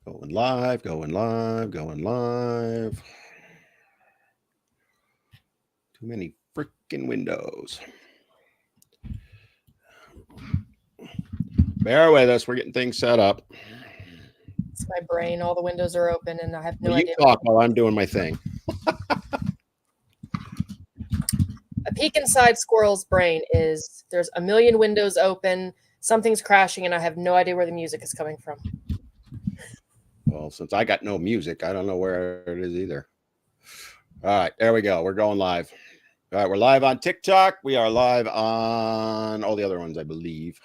Going live, going live, going live. Too many freaking windows. Bear with us. We're getting things set up. It's my brain. All the windows are open, and I have no Well, you idea. talk while I'm doing my thing. A peek inside Squirrel's brain is there's a million windows open, something's crashing, and I have no idea where the music is coming from. Well, since I got no music, I don't know where it is either. All right, there we go. We're going live. All right, we're live on TikTok. We are live on all the other ones, I believe.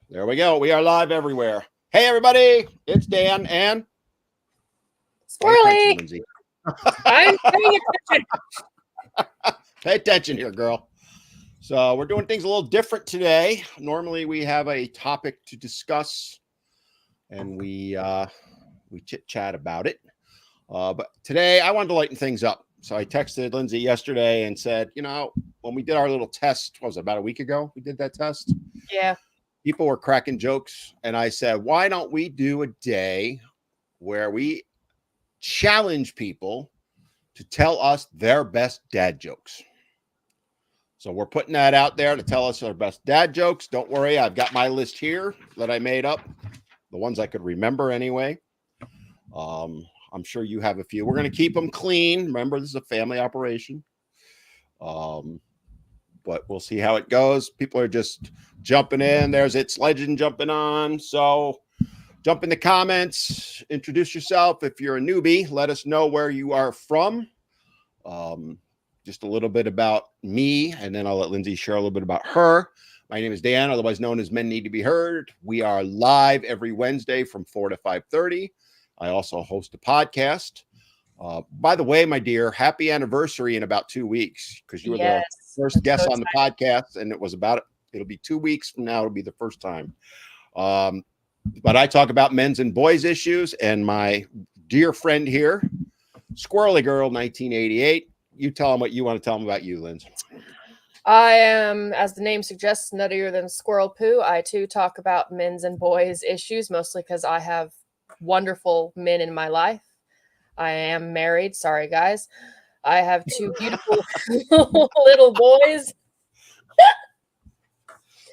There we go. We are live everywhere. Hey, everybody. It's Dan and Squirrely! Lindsay. I'm paying attention. Pay attention here, girl. So we're doing things a little different today. Normally we have a topic to discuss and we chit chat about it. But today I wanted to lighten things up. So I texted Lindsay yesterday and said, when we did our little test, what was it, about a week ago? We did that test. Yeah. People were cracking jokes. And I said, why don't we do a day where we challenge people to tell us their best dad jokes? So we're putting that out there to tell us our best dad jokes. Don't worry, I've got my list here that I made up, the ones I could remember anyway. I'm sure you have a few. We're going to keep them clean. Remember, this is a family operation. But we'll see how it goes. People are just jumping in. There's It's Legend jumping on. So jump in the comments. Introduce yourself. If you're a newbie, let us know where you are from. Just a little bit about me, and then I'll let Lindsay share a little bit about her. My name is Dan, otherwise known as Men Need to Be Heard. We are live every Wednesday from 4 to 5:30. I also host a podcast. By the way, my dear, happy anniversary in about 2 weeks, because you were the first guest on the podcast, and it'll be 2 weeks from now. It'll be the first time. But I talk about men's and boys issues, and my dear friend here, Squirrely Girl 1988. You tell them what you want to tell them about you, Lindsay. I am, as the name suggests, nuttier than squirrel poo. I too talk about men's and boys issues, mostly because I have wonderful men in my life. I am married. Sorry, guys. I have two beautiful little boys.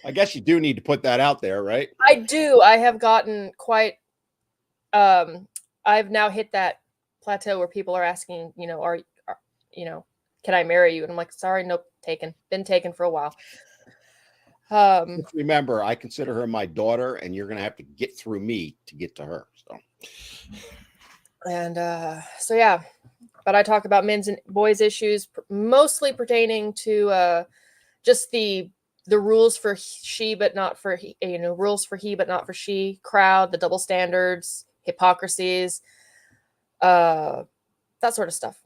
I guess you do need to put that out there, right? I do. I have gotten quite. I've now hit that plateau where people are asking, can I marry you? And I'm like, sorry, nope, taken. Been taken for a while. Remember, I consider her my daughter, and you're going to have to get through me to get to her. So yeah, but I talk about men's and boys issues, mostly pertaining to just the rules for she but not for he, rules for he but not for she crowd, the double standards, hypocrisies, that sort of stuff.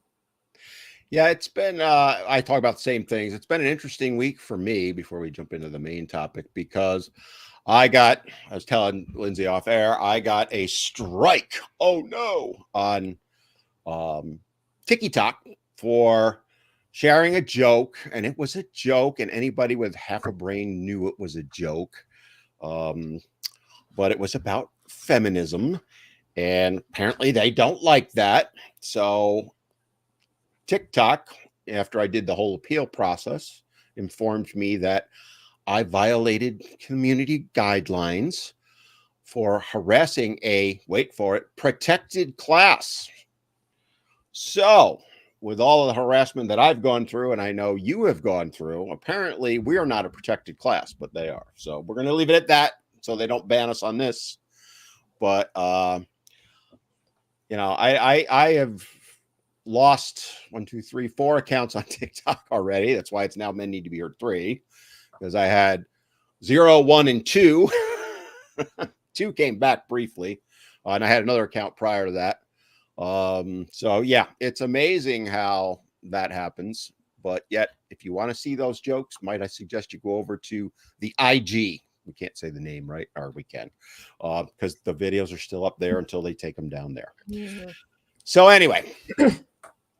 Yeah, it's been, I talk about the same things. It's been an interesting week for me before we jump into the main topic, because I was telling Lindsay off air, I got a strike. Oh no, on TikTok for sharing a joke. And it was a joke, and anybody with half a brain knew it was a joke. But it was about feminism, and apparently they don't like that. So TikTok, after I did the whole appeal process, informed me that I violated community guidelines for harassing wait for it, protected class. So with all of the harassment that I've gone through, and I know you have gone through, apparently we are not a protected class, but they are. So we're going to leave it at that so they don't ban us on this. But, I have lost 4 accounts on TikTok already. That's why it's now Men Need to Be Heard 3, because I had 0, 1, and 2. 2 came back briefly, and I had another account prior to that. So yeah, it's amazing how that happens. But yet, if you want to see those jokes, might I suggest you go over to the IG. We can't say the name, right? Or we can, because the videos are still up there until they take them down there. Mm-hmm. So anyway,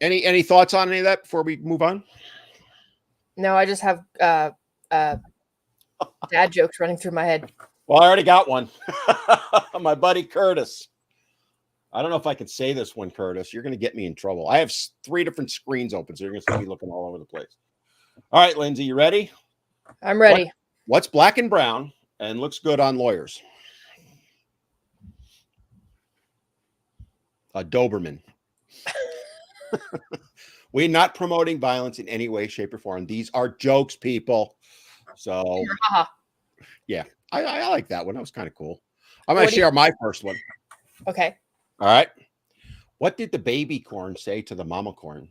any thoughts on any of that before we move on? No, I just have dad jokes running through my head. Well, I already got one. My buddy Curtis. I don't know if I can say this one, Curtis. You're going to get me in trouble. I have 3 different screens open, so you're going to see me looking all over the place. All right, Lindsay, you ready? I'm ready. What's black and brown and looks good on lawyers? A Doberman. We're not promoting violence in any way, shape, or form. These are jokes, people. So, yeah, I like that one. That was kind of cool. I'm going to share my first one. Okay. All right. What did the baby corn say to the mama corn?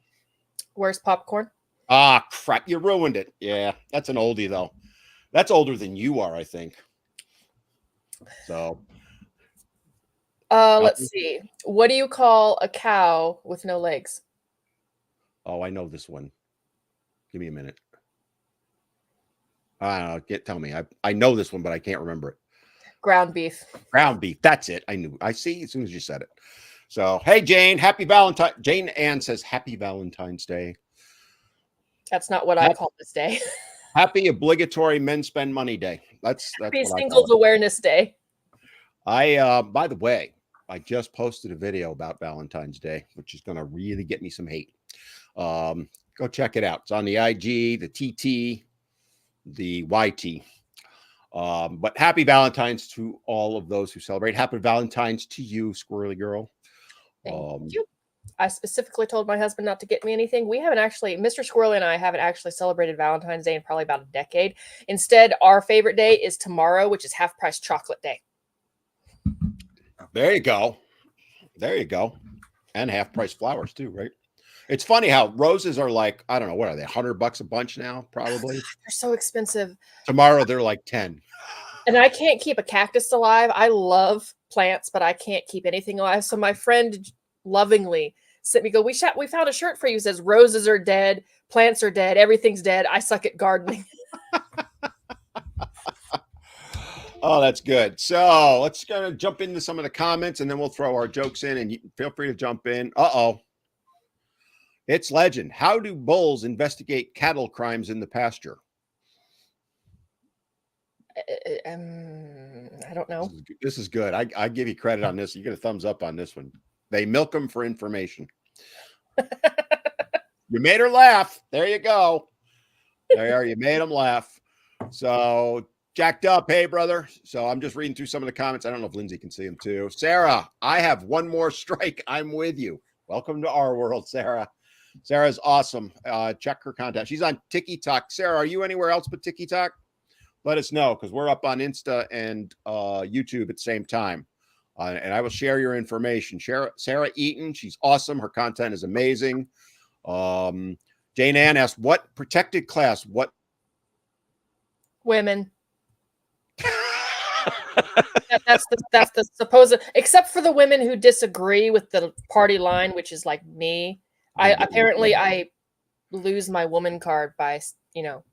Where's popcorn? Ah, crap. You ruined it. Yeah, that's an oldie, though. That's older than you are, I think. So. Let's see. What do you call a cow with no legs? Oh, I know this one. Give me a minute. I don't know. Tell me. I know this one, but I can't remember it. Ground beef. Ground beef. That's it. I knew. I see as soon as you said it. So, hey, Jane, happy Valentine. Jane Ann says, happy Valentine's Day. That's not what I call this day. Happy obligatory men spend money day. That's happy Singles Awareness Day. By the way, I just posted a video about Valentine's Day, which is going to really get me some hate. Go check it out. It's on the IG, the TT, the YT. But happy Valentine's to all of those who celebrate. Happy Valentine's to you, Squirrely Girl. Thank you. I specifically told my husband not to get me anything. We haven't actually, Mr. Squirrel and I haven't actually celebrated Valentine's Day in probably about a decade. Instead, our favorite day is tomorrow, which is half price chocolate day. There you go. There you go. And half price flowers too, right? It's funny how roses are like, I don't know, what are they, $100 a bunch now, probably? They're so expensive. Tomorrow, they're like 10. And I can't keep a cactus alive. I love plants, but I can't keep anything alive. So my friend lovingly sent me, we found a shirt for you. It says, roses are dead, plants are dead, everything's dead. I suck at gardening. Oh, that's good. So let's kind of jump into some of the comments and then we'll throw our jokes in and you feel free to jump in. Uh-oh. It's legend. How do bulls investigate cattle crimes in the pasture? I don't know. This is good. I give you credit on this. You get a thumbs up on this one. They milk them for information. You made her laugh. There you go. There you are. You made them laugh. So jacked up. Hey, brother. So I'm just reading through some of the comments. I don't know if Lindsay can see them too. Sarah, I have one more strike. I'm with you. Welcome to our world, Sarah. Sarah's awesome. Check her contact. She's on TikTok. Sarah, are you anywhere else but TikTok? Let us know because we're up on Insta and YouTube at the same time. And I will share your information. Sarah Eaton, she's awesome. Her content is amazing. Jane Ann asked, what protected class? What? Women. That's the supposed, except for the women who disagree with the party line, which is like me. I lose my woman card by, talking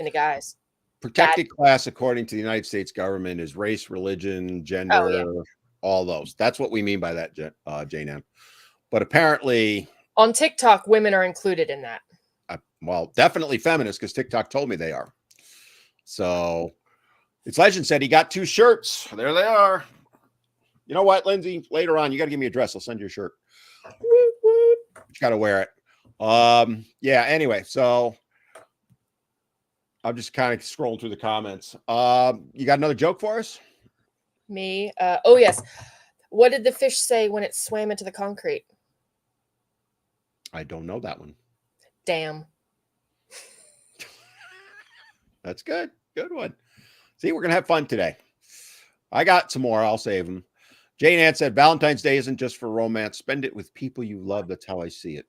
to guys. Protected class, according to the United States government, is race, religion, gender, all those. That's what we mean by that, Jane Ann. But apparently, on TikTok, women are included in that. Well, definitely feminists, because TikTok told me they are. So, it's legend said he got 2 shirts. There they are. You know what, Lindsay? Later on, you got to give me a dress. I'll send you a shirt. You got to wear it. Yeah. Anyway, so I'm just kind of scrolling through the comments. You got another joke for us? Me? Oh, yes. What did the fish say when it swam into the concrete? I don't know that one. Damn. That's good. Good one. See, we're going to have fun today. I got some more. I'll save them. Jane Ann said, Valentine's Day isn't just for romance. Spend it with people you love. That's how I see it.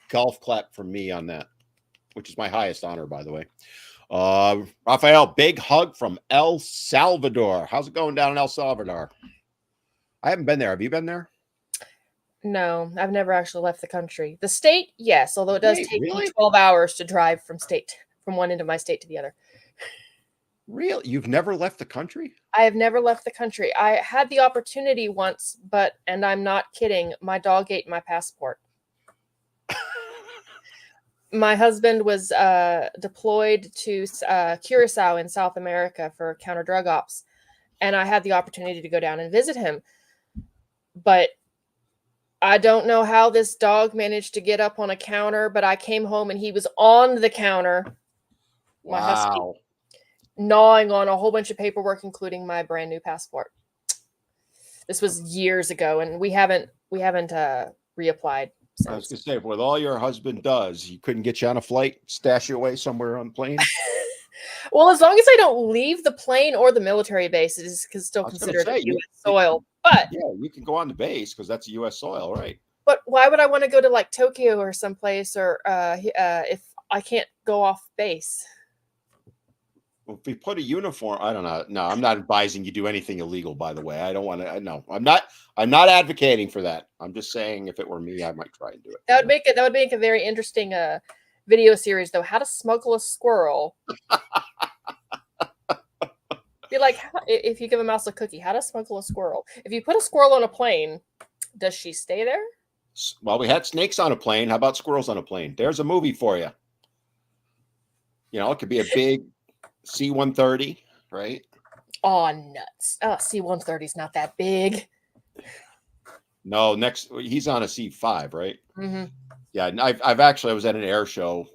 Golf clap from me on that, which is my highest honor, by the way. Raphael, big hug from El Salvador. How's it going down in El Salvador? I haven't been there. Have you been there? No, I've never actually left the country. The state, yes, although it does take me 12 hours to drive from one end of my state to the other. Really? You've never left the country? I have never left the country. I had the opportunity once, and I'm not kidding, my dog ate my passport. My husband was deployed to Curacao in South America for counter drug ops. and I had the opportunity to go down and visit him. But I don't know how this dog managed to get up on a counter, but I came home and he was on the counter, my husky, Wow. gnawing on a whole bunch of paperwork, including my brand new passport. This was years ago, and we haven't reapplied I was since. gonna say, with all your husband does, he couldn't get you on a flight, stash you away somewhere on a plane. Well, as long as I don't leave the plane or the military base, it is still I was gonna considered say, U.S. soil. But yeah, you can go on the base because that's U.S. soil, right? but why would I want to go to like Tokyo or someplace, or if I can't go off base? Well, if we put a uniform, I don't know. No, I'm not advising you do anything illegal. By the way, I don't want to. No, I'm not. I'm not advocating for that. I'm just saying, if it were me, I might try and do it. That would make a very interesting video series, though. How to smuggle a squirrel. Be like, if you give a mouse a cookie, how to smuggle a squirrel. If you put a squirrel on a plane, does she stay there? Well, we had snakes on a plane. How about squirrels on a plane? There's a movie for you. You know, it could be a big C-130, right? Oh, nuts. Oh, C-130 is not that big. No, he's on a C-5, right? Mm-hmm. Yeah, and I was at an air show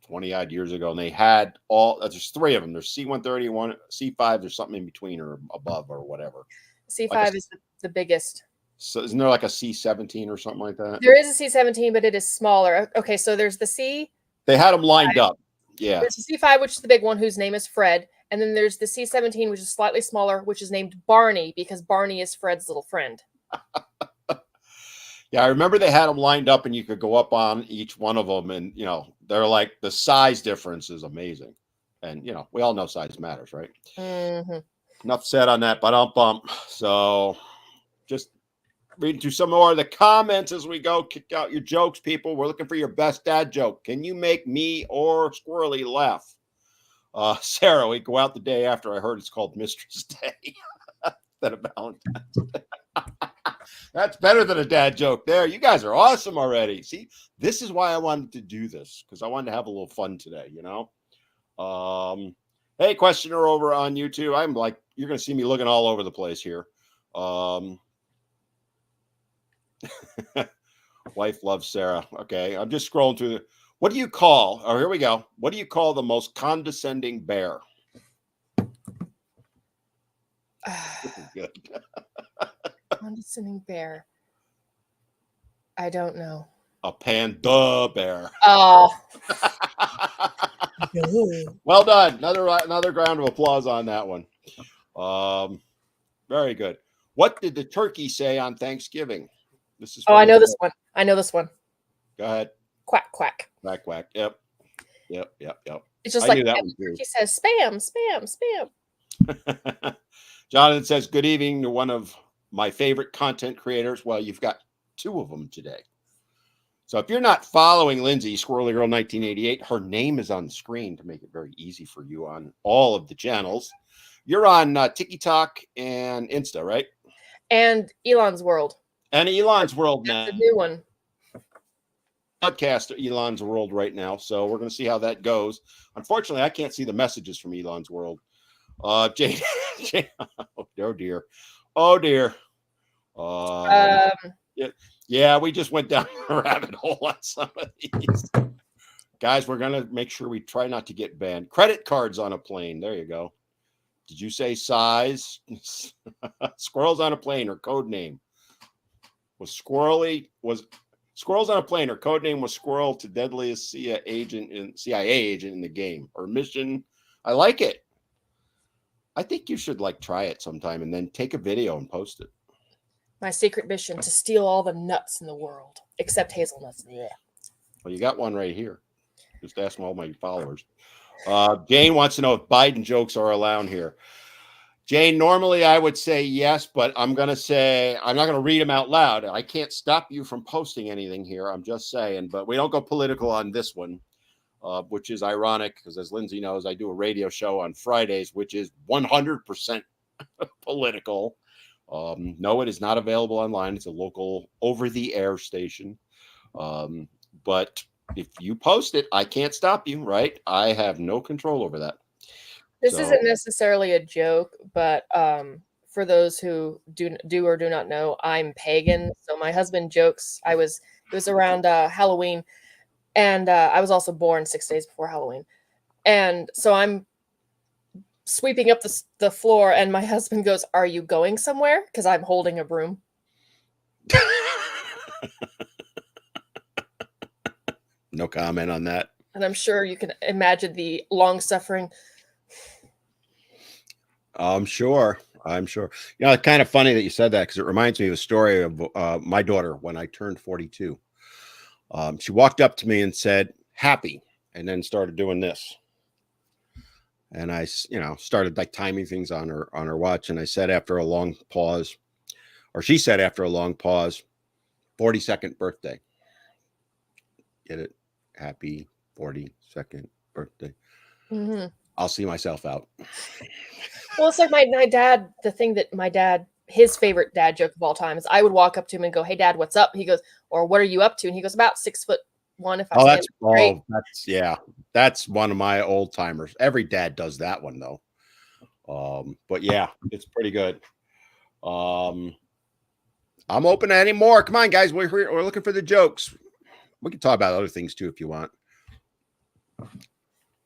20 odd years ago, and they had there's three of them. There's C-130, one C-5. There's something in between or above or whatever. C-5 is the biggest. So isn't there like a C-17 or something like that? There is a C-17, but it is smaller. Okay, so there's the C. They had them lined up. Yeah. There's the C-5, which is the big one, whose name is Fred. And then there's the C-17, which is slightly smaller, which is named Barney, because Barney is Fred's little friend. Yeah, I remember they had them lined up, and you could go up on each one of them, and they're like, the size difference is amazing, and we all know size matters, right? Mm-hmm. Enough said on that, but I'll bump. So, just reading through some more of the comments as we go. Kick out your jokes, people. We're looking for your best dad joke. Can you make me or Squirrely laugh? Sarah, we go out the day after I heard it's called Mistress Day instead of Valentine's Day. That's better than a dad joke there. You guys are awesome already. See, this is why I wanted to do this, because I wanted to have a little fun today, Hey, questioner over on YouTube. I'm like, you're going to see me looking all over the place here. Wife loves Sarah. Okay, I'm just scrolling through what do you call, here we go. What do you call the most condescending bear? This is good. Condescending bear. I don't know. A panda bear. Oh. Well done. Another round of applause on that one. Very good. What did the turkey say on Thanksgiving? This is. Oh, I know this one. I know this one. Go ahead. Quack, quack. Quack, quack. Yep. It's just I like knew that one too. He says spam, spam, spam. Jonathan says, good evening to one of my favorite content creators. Well, you've got two of them today. So if you're not following Lindsay, Squirrely Girl 1988, her name is on the screen to make it very easy for you on all of the channels. You're on TikTok and Insta, right? And Elon's World. And Elon's World now. That's a new one. Podcast Elon's World right now. So we're going to see how that goes. Unfortunately, I can't see the messages from Elon's World. Jane, oh dear. Oh dear. Yeah, we just went down a rabbit hole on some of these. Guys, we're going to make sure we try not to get banned. Credit cards on a plane. There you go. Did you say size? Squirrels on a plane or code name? Squirrels on a plane or code name was Squirrel to deadliest CIA agent in the game or mission. I like it. I think you should try it sometime and then take a video and post it. My secret mission to steal all the nuts in the world, except hazelnuts. Yeah. Well, you got one right here. Just ask all my followers. Jane wants to know if Biden jokes are allowed here. Jane, normally I would say yes, but I'm going to say I'm not going to read them out loud. I can't stop you from posting anything here. I'm just saying, but we don't go political on this one, which is ironic because, as Lindsay knows, I do a radio show on Fridays, which is 100% political. No, it is not available online. It's a local over-the-air station. But if you post it, I can't stop you, right? I have no control over that. This isn't necessarily a joke, but for those who do or do not know, I'm pagan. So my husband jokes. It was around Halloween, and I was also born 6 days before Halloween, and so I'm sweeping up the floor, and my husband goes, "Are you going somewhere?" Because I'm holding a broom, No comment on that. and I'm sure you can imagine the long suffering. I'm sure. I'm sure. You know, it's kind of funny that you said that because it reminds me of a story of my daughter when I turned 42. She walked up to me and said, "Happy," and then started doing this. And I, started like timing things on her watch. And I said after a long pause, or she said after a long pause, 42nd birthday. Get it? Happy 42nd birthday. Mhm. I'll see myself out. Well, it's like my dad. The thing that my dad, his favorite dad joke of all time is I would walk up to him and go, "Hey, Dad, what's up?" He goes, "Or what are you up to?" And he goes, "About 6'1" if I stand up straight. That's one of my old timers. Every dad does that one though. But yeah, it's pretty good. I'm open to any more. Come on, guys. We're looking for the jokes. We can talk about other things too if you want.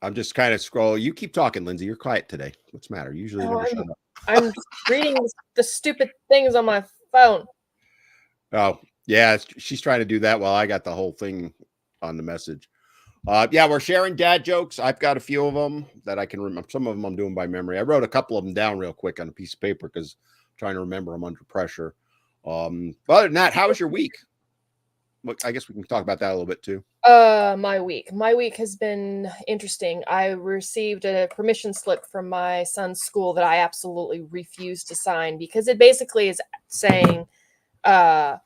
I'm just kind of scrolling. You keep talking, Lindsay. You're quiet today. What's the matter? Usually Oh, never shut up. I'm reading the stupid things on my phone. Oh, yeah. She's trying to do that while I got the whole thing on the message. Yeah, we're sharing dad jokes. I've got a few of them that I can remember. Some of them I'm doing by memory. I wrote a couple of them down real quick on a piece of paper because I'm trying to remember them under pressure. But other than that, how was your week? Well, I guess we can talk about that a little bit too. My week has been interesting. I received a permission slip from my son's school that I absolutely refuse to sign because it basically is saying, by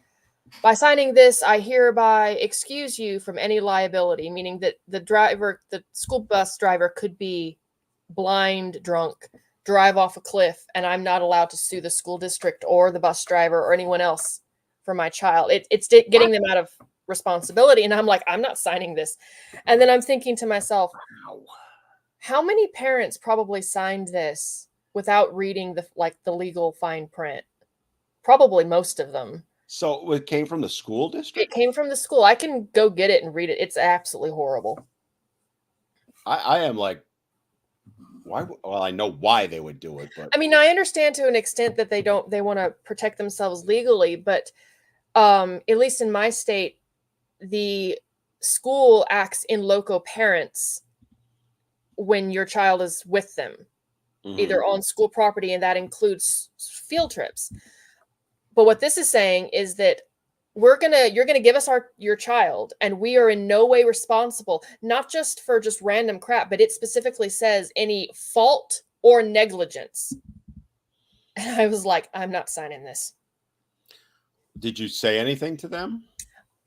signing this, I hereby excuse you from any liability, meaning that the school bus driver could be blind, drunk, drive off a cliff, and I'm not allowed to sue the school district or the bus driver or anyone else for my child. It's getting them out of responsibility. And I'm like, I'm not signing this. And then I'm thinking to myself, how many parents probably signed this without reading the legal fine print? Probably most of them. So it came from the school It district? came from the school. I can go get it and read it. It's absolutely horrible. I am like, why? Well, I know why they would do it, but I mean, I understand to an extent that they want to protect themselves legally, but at least in my state, the school acts in loco parents when your child is with them, either on school property, and that includes field trips. But what this is saying is that you're gonna give us your child, and we are in no way responsible, not just for just random crap, but it specifically says any fault or negligence. And I was like, I'm not signing this. Did you say anything to them?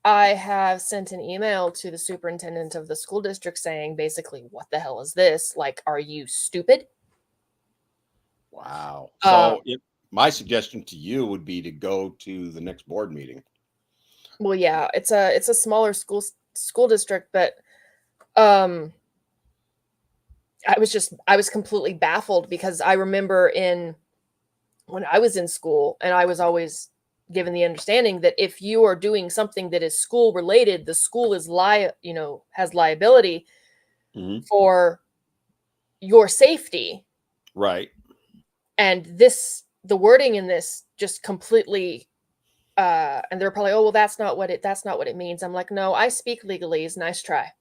I have sent an email to the superintendent of the school district saying basically, what the hell is this? Like, are you stupid? Wow. So my suggestion to you would be to go to the next board meeting. Well, yeah, it's a smaller school district, but I was completely baffled because I remember when I was in school, and I was always given the understanding that if you are doing something that is school related, the school is has liability for your safety. Right. And the wording in this just completely and they're probably, oh well, that's not what it means. I'm like, no, I speak legalese. Nice try.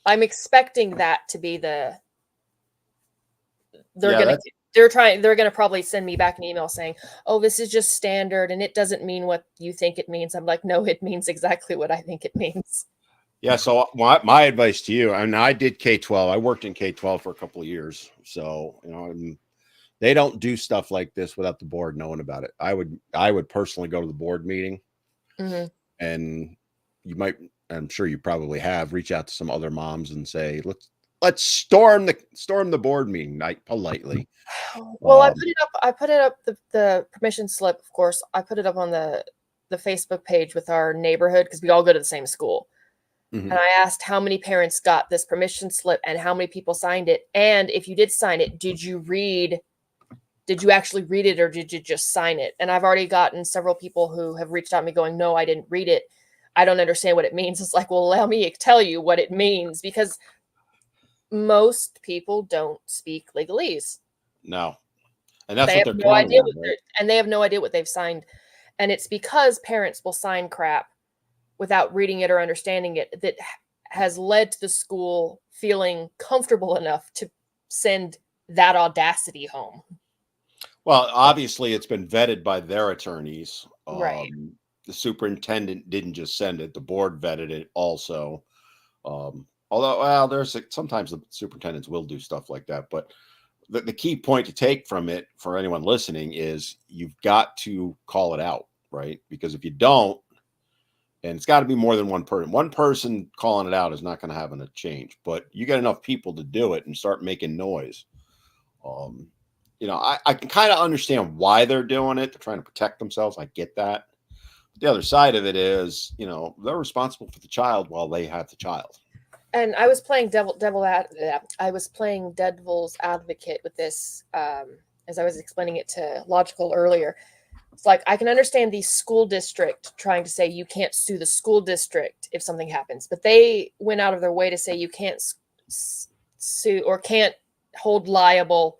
I'm expecting that to be they're gonna probably send me back an email saying, oh, this is just standard and it doesn't mean what you think it means. I'm like, no, it means exactly what I think it means. Yeah. So my advice to you, and I did K-12. I worked in K-12 for a couple of years. So, they don't do stuff like this without the board knowing about it. I would personally go to the board meeting, and I'm sure you probably have, reach out to some other moms and say, let's storm the board meeting night politely. Well, I put it up the permission slip, of course. I put it up on the Facebook page with our neighborhood because we all go to the same school. And I asked how many parents got this permission slip and how many people signed it. And if you did sign it, did you read did you actually read it or did you just sign it? And I've already gotten several people who have reached out to me going, no, I didn't read it. I don't understand what it means. It's like, well, allow me to tell you what it means, because most people don't speak legalese. No. And that's They what have they're no counting idea on, right? and they have no idea what they've signed. And it's because parents will sign crap without reading it or understanding it that has led to the school feeling comfortable enough to send that audacity home. Well, obviously, it's been vetted by their attorneys. Right. The superintendent didn't just send it; the board vetted it also. Although, well, sometimes the superintendents will do stuff like that. But the key point to take from it for anyone listening is you've got to call it out, right? Because if you don't, and it's got to be more than one person calling it out is not going to have a change. But you get enough people to do it and start making noise. I can kind of understand why they're doing it. They're trying to protect themselves. I get that. But the other side of it is, they're responsible for the child while they have the child. And I was playing devil's advocate with this, as I was explaining it to Logical earlier. It's like, I can understand the school district trying to say you can't sue the school district if something happens, but they went out of their way to say you can't sue or can't hold liable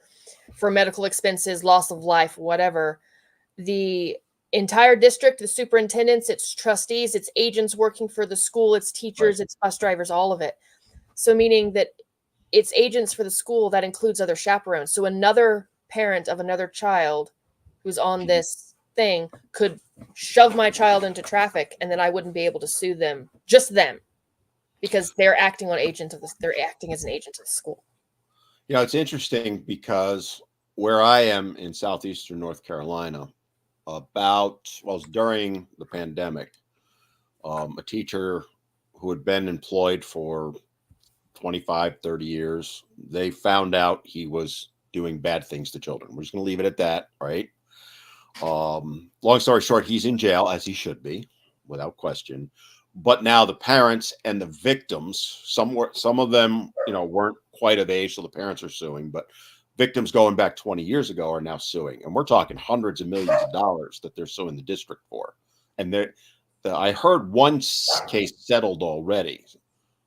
for medical expenses, loss of life, whatever. The entire district, the superintendents, its trustees, its agents working for the school, its teachers, its bus drivers, all of it. So meaning that it's agents for the school, that includes other chaperones. So another parent of another child who's on this thing could shove my child into traffic, and then I wouldn't be able to sue them, just them, because they're acting they're acting as an agent of the school. It's interesting because where I am in southeastern North Carolina, during the pandemic, a teacher who had been employed for 25, 30 years, they found out he was doing bad things to children. We're just going to leave it at that, right? Long story short, he's in jail, as he should be, without question. But now the parents and the victims, some of them, weren't quite of age, so the parents are suing, but victims going back 20 years ago are now suing. And we're talking hundreds of millions of dollars that they're suing the district for. And I heard one case settled already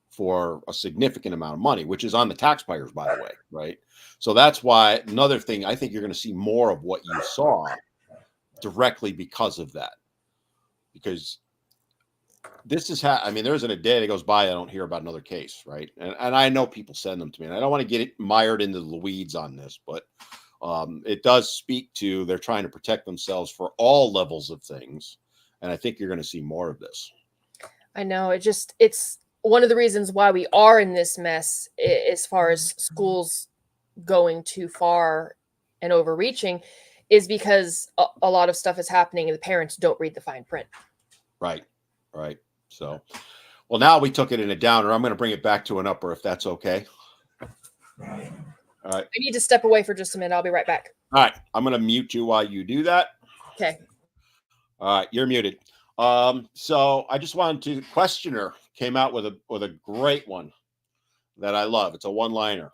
for a significant amount of money, which is on the taxpayers, by the way, right? So that's why another thing, I think you're going to see more of what you saw directly because of that. Because this is how, there isn't a day that goes by I don't hear about another case, right? And I know people send them to me, and I don't want to get mired into the weeds on this, but it does speak to they're trying to protect themselves for all levels of things. And I think you're going to see more of this. I know. It's one of the reasons why we are in this mess as far as schools going too far and overreaching is because a lot of stuff is happening and the parents don't read the fine print. Right. So, well, now we took it in a downer. I'm going to bring it back to an upper, if that's okay. All right. I need to step away for just a minute. I'll be right back. All right. I'm going to mute you while you do that. Okay. All right. You're muted. So I just wanted to, Questioner came out with a great one that I love. It's a one-liner.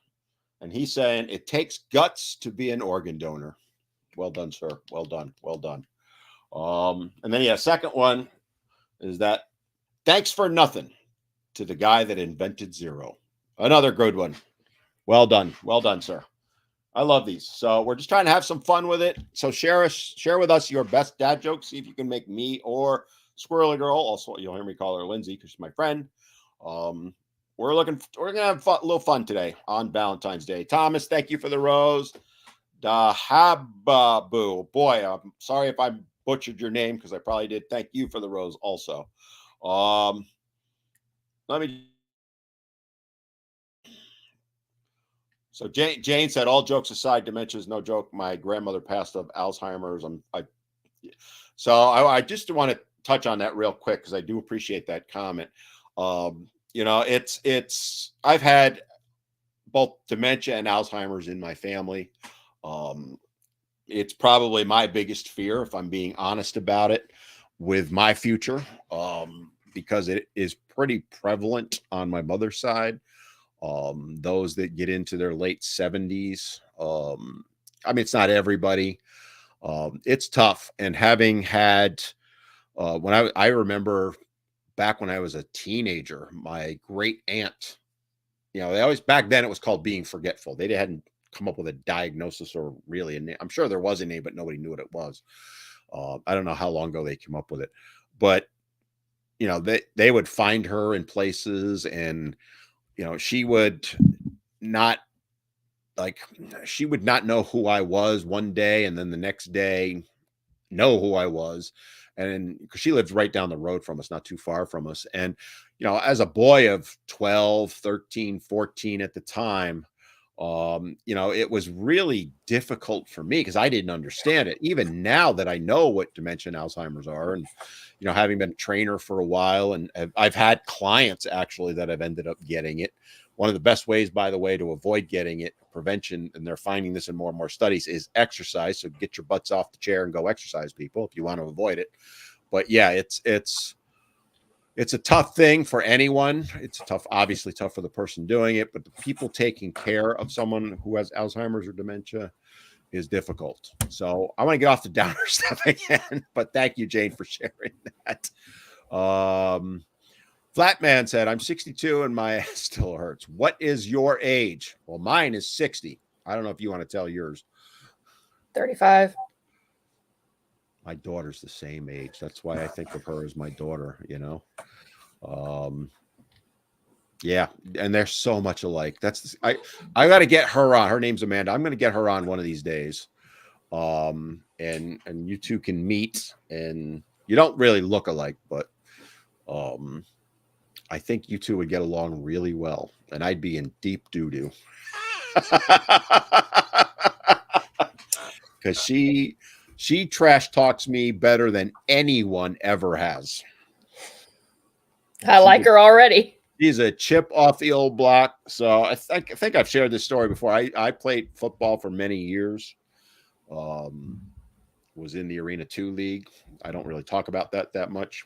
And he's saying, it takes guts to be an organ donor. Well done, sir. Well done. And then, second one is that thanks for nothing to the guy that invented zero. Another good one. Well done, sir. I love these. So we're just trying to have some fun with it. So share with us your best dad jokes. See if you can make me or Squirrel Girl. Also, you'll hear me call her Lindsay because she's my friend. We're gonna have a little fun today on Valentine's Day. Thomas, thank you for the rose. Dahababu. Boy, I'm sorry if I butchered your name because I probably did. Thank you for the rose also. So Jane said, all jokes aside, dementia is no joke. My grandmother passed of Alzheimer's. I just want to touch on that real quick because I do appreciate that comment. I've had both dementia and Alzheimer's in my family. It's probably my biggest fear, if I'm being honest about it, with my future, because it is pretty prevalent on my mother's side. Those that get into their late 70s, I mean, it's not everybody. It's tough. And having had, when I remember back when I was a teenager, my great aunt, they always, back then it was called being forgetful. They hadn't come up with a diagnosis or really a name. I'm sure there was a name, but nobody knew what it was. I don't know how long ago they came up with it, but they would find her in places, and she would not she would not know who I was one day, and then the next day know who I was. And because she lives right down the road from us, not too far from us. And, as a boy of 12, 13, 14 at the time, it was really difficult for me because I didn't understand it. Even now that I know what dementia and Alzheimer's are, and, having been a trainer for a while, and I've had clients actually that have ended up getting it. One of the best ways, by the way, to avoid getting it, prevention, and they're finding this in more and more studies, is exercise. So get your butts off the chair and go exercise, people, if you want to avoid it. But yeah, it's a tough thing for anyone. It's obviously tough for the person doing it, but the people taking care of someone who has Alzheimer's or dementia is difficult. So I want to get off the downer stuff again, but thank you, Jane, for sharing that. Flatman said, I'm 62 and my ass still hurts. What is your age? Well, mine is 60. I don't know if you want to tell yours. 35. My daughter's the same age. That's why I think of her as my daughter, Yeah, and they're so much alike. I got to get her on. Her name's Amanda. I'm going to get her on one of these days. And you two can meet, and you don't really look alike, but I think you two would get along really well, and I'd be in deep doo-doo. Because she trash talks me better than anyone ever has. I like her already. She's a chip off the old block. So I think I've shared this story before. I played football for many years. Was in the Arena 2 League. I don't really talk about that much.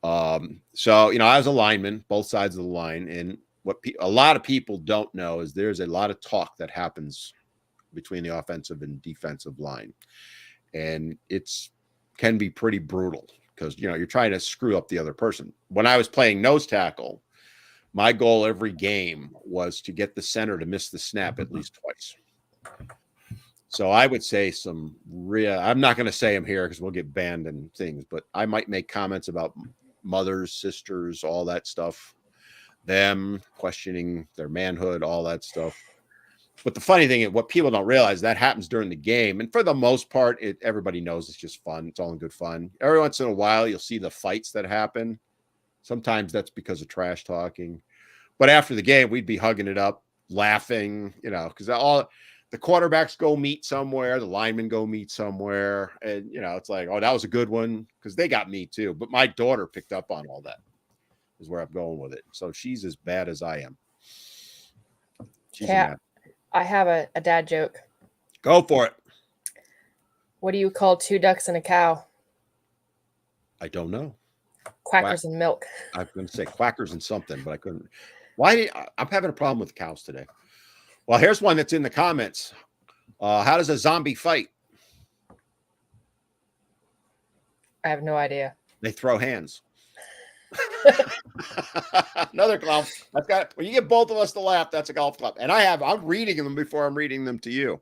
So, I was a lineman, both sides of the line. And what a lot of people don't know is there's a lot of talk that happens between the offensive and defensive line. And can be pretty brutal because, you're trying to screw up the other person. When I was playing nose tackle, my goal every game was to get the center to miss the snap at least twice. So I would say I'm not going to say them here because we'll get banned and things, but I might make comments about mothers, sisters, all that stuff, them questioning their manhood, all that stuff. But the funny thing is, what people don't realize, that happens during the game. And for the most part, everybody knows it's just fun. It's all in good fun. Every once in a while, you'll see the fights that happen. Sometimes that's because of trash talking. But after the game, we'd be hugging it up, laughing, because all the quarterbacks go meet somewhere, the linemen go meet somewhere. And, it's like, oh, that was a good one because they got me too. But my daughter picked up on all that is where I'm going with it. So she's as bad as I am. I have a dad joke. Go for it. What do you call 2 ducks and a cow? I don't know. Quackers and milk. I was going to say quackers and something, but I couldn't. I'm having a problem with cows today. Well, here's one that's in the comments. How does a zombie fight? I have no idea. They throw hands. Another golf. When you get both of us to laugh, that's a golf club. And I'm reading them before I'm reading them to you.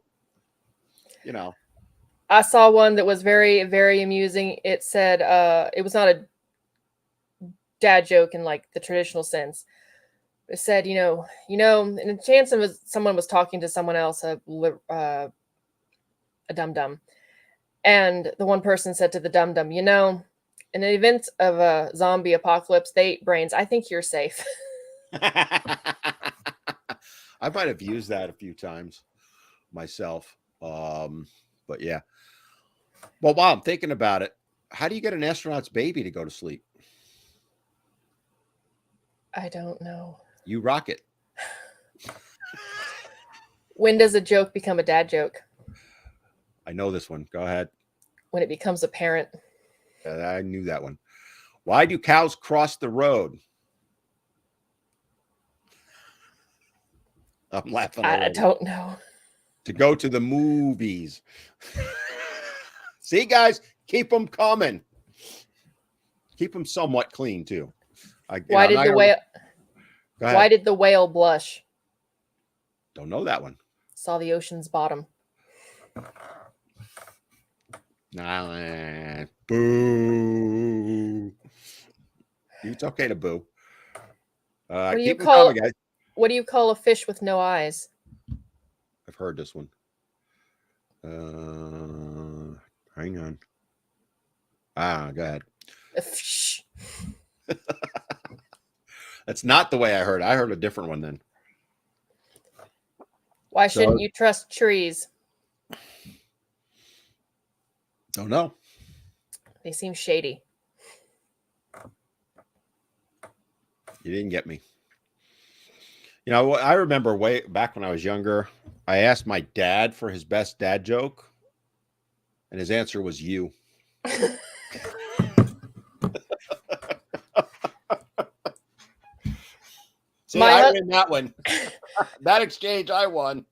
I saw one that was very, very amusing. It said, it was not a dad joke in like the traditional sense. It said, and the chance of someone was talking to someone else, a dum-dum. And the one person said to the dum-dum, in the event of a zombie apocalypse, they eat brains. I think you're safe. I might have used that a few times myself. But yeah. Well, while I'm thinking about it, how do you get an astronaut's baby to go to sleep? I don't know. You rock it. When does a joke become a dad joke? I know this one. Go ahead. When it becomes apparent. I knew that one. Why do cows cross the road? I'm laughing. I don't know. to go to the movies. See, guys, keep them coming. Keep them somewhat clean too. Why did the whale? Why did the whale blush? Don't know that one. Saw the ocean's bottom. Nah, boo. It's okay to boo. What do you call? Coming, guys. What do you call a fish with no eyes? I've heard this one. Hang on. Go ahead. A fish. That's not the way I heard. I heard a different one then. Why shouldn't you trust trees? Don't know. They seem shady. You didn't get me. You know, I remember way back when I was younger, I asked my dad for his best dad joke, and his answer was you. See, I win that one. That exchange, I won.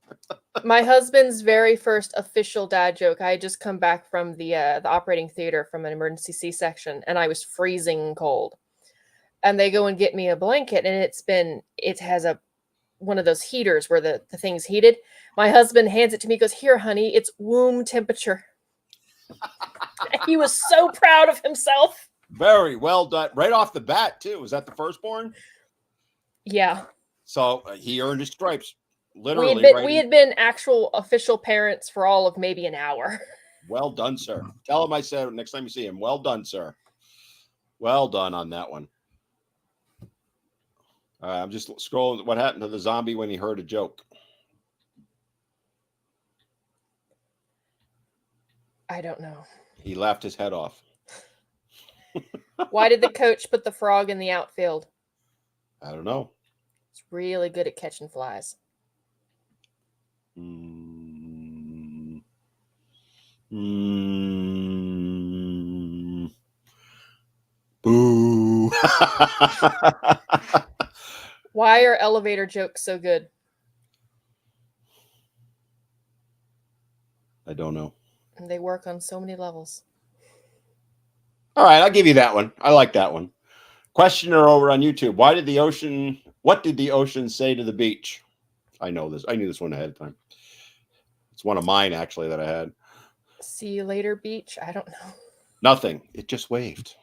My husband's very first official dad joke. I had just come back from the operating theater from an emergency C-section, and I was freezing cold. And they go and get me a blanket, and it has one of those heaters where the thing's heated. My husband hands it to me, goes, "Here, honey, it's womb temperature." He was so proud of himself. Very well done. Right off the bat, too. Was that the firstborn? Yeah. So he earned his stripes. Literally. We had been actual official parents for all of maybe an hour. Well done, sir. Tell him I said next time you see him. Well done, sir. Well done on that one. I'm just scrolling. What happened to the zombie when he heard a joke? I don't know. He laughed his head off. Why did the coach put the frog in the outfield? I don't know. He's really good at catching flies. Boo. Why are elevator jokes so good? I don't know. And they work on so many levels. All right, I'll give you that one. I like that one. Questioner over on YouTube. What did the ocean say to the beach? I know this. I knew this one ahead of time. It's one of mine, actually, that I had. See you later, beach? I don't know. Nothing. It just waved.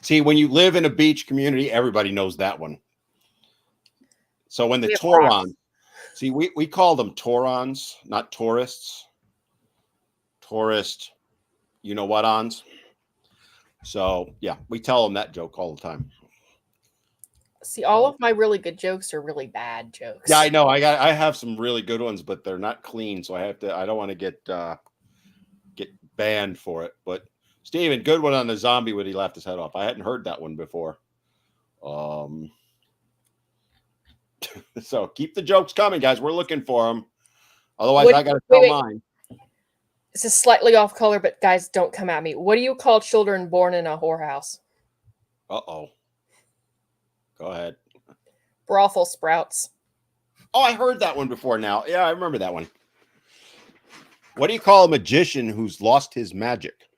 See, when you live in a beach community, everybody knows that one. So when the Taurons, see, we call them Taurons, not tourists. Tourist, you know what ons. So, yeah, we tell them that joke all the time. See, all of my really good jokes are really bad jokes. Yeah, I know. I have some really good ones, but they're not clean, so I don't want to get banned for it. But Steven, good one on the zombie when he laughed his head off. I hadn't heard that one before. So keep the jokes coming, guys. We're looking for them. Otherwise, I got to tell mine. This is slightly off color, but guys, don't come at me. What do you call children born in a whorehouse? Uh-oh. Go ahead. Brothel sprouts. Oh, I heard that one before now. Yeah, I remember that one. What do you call a magician who's lost his magic?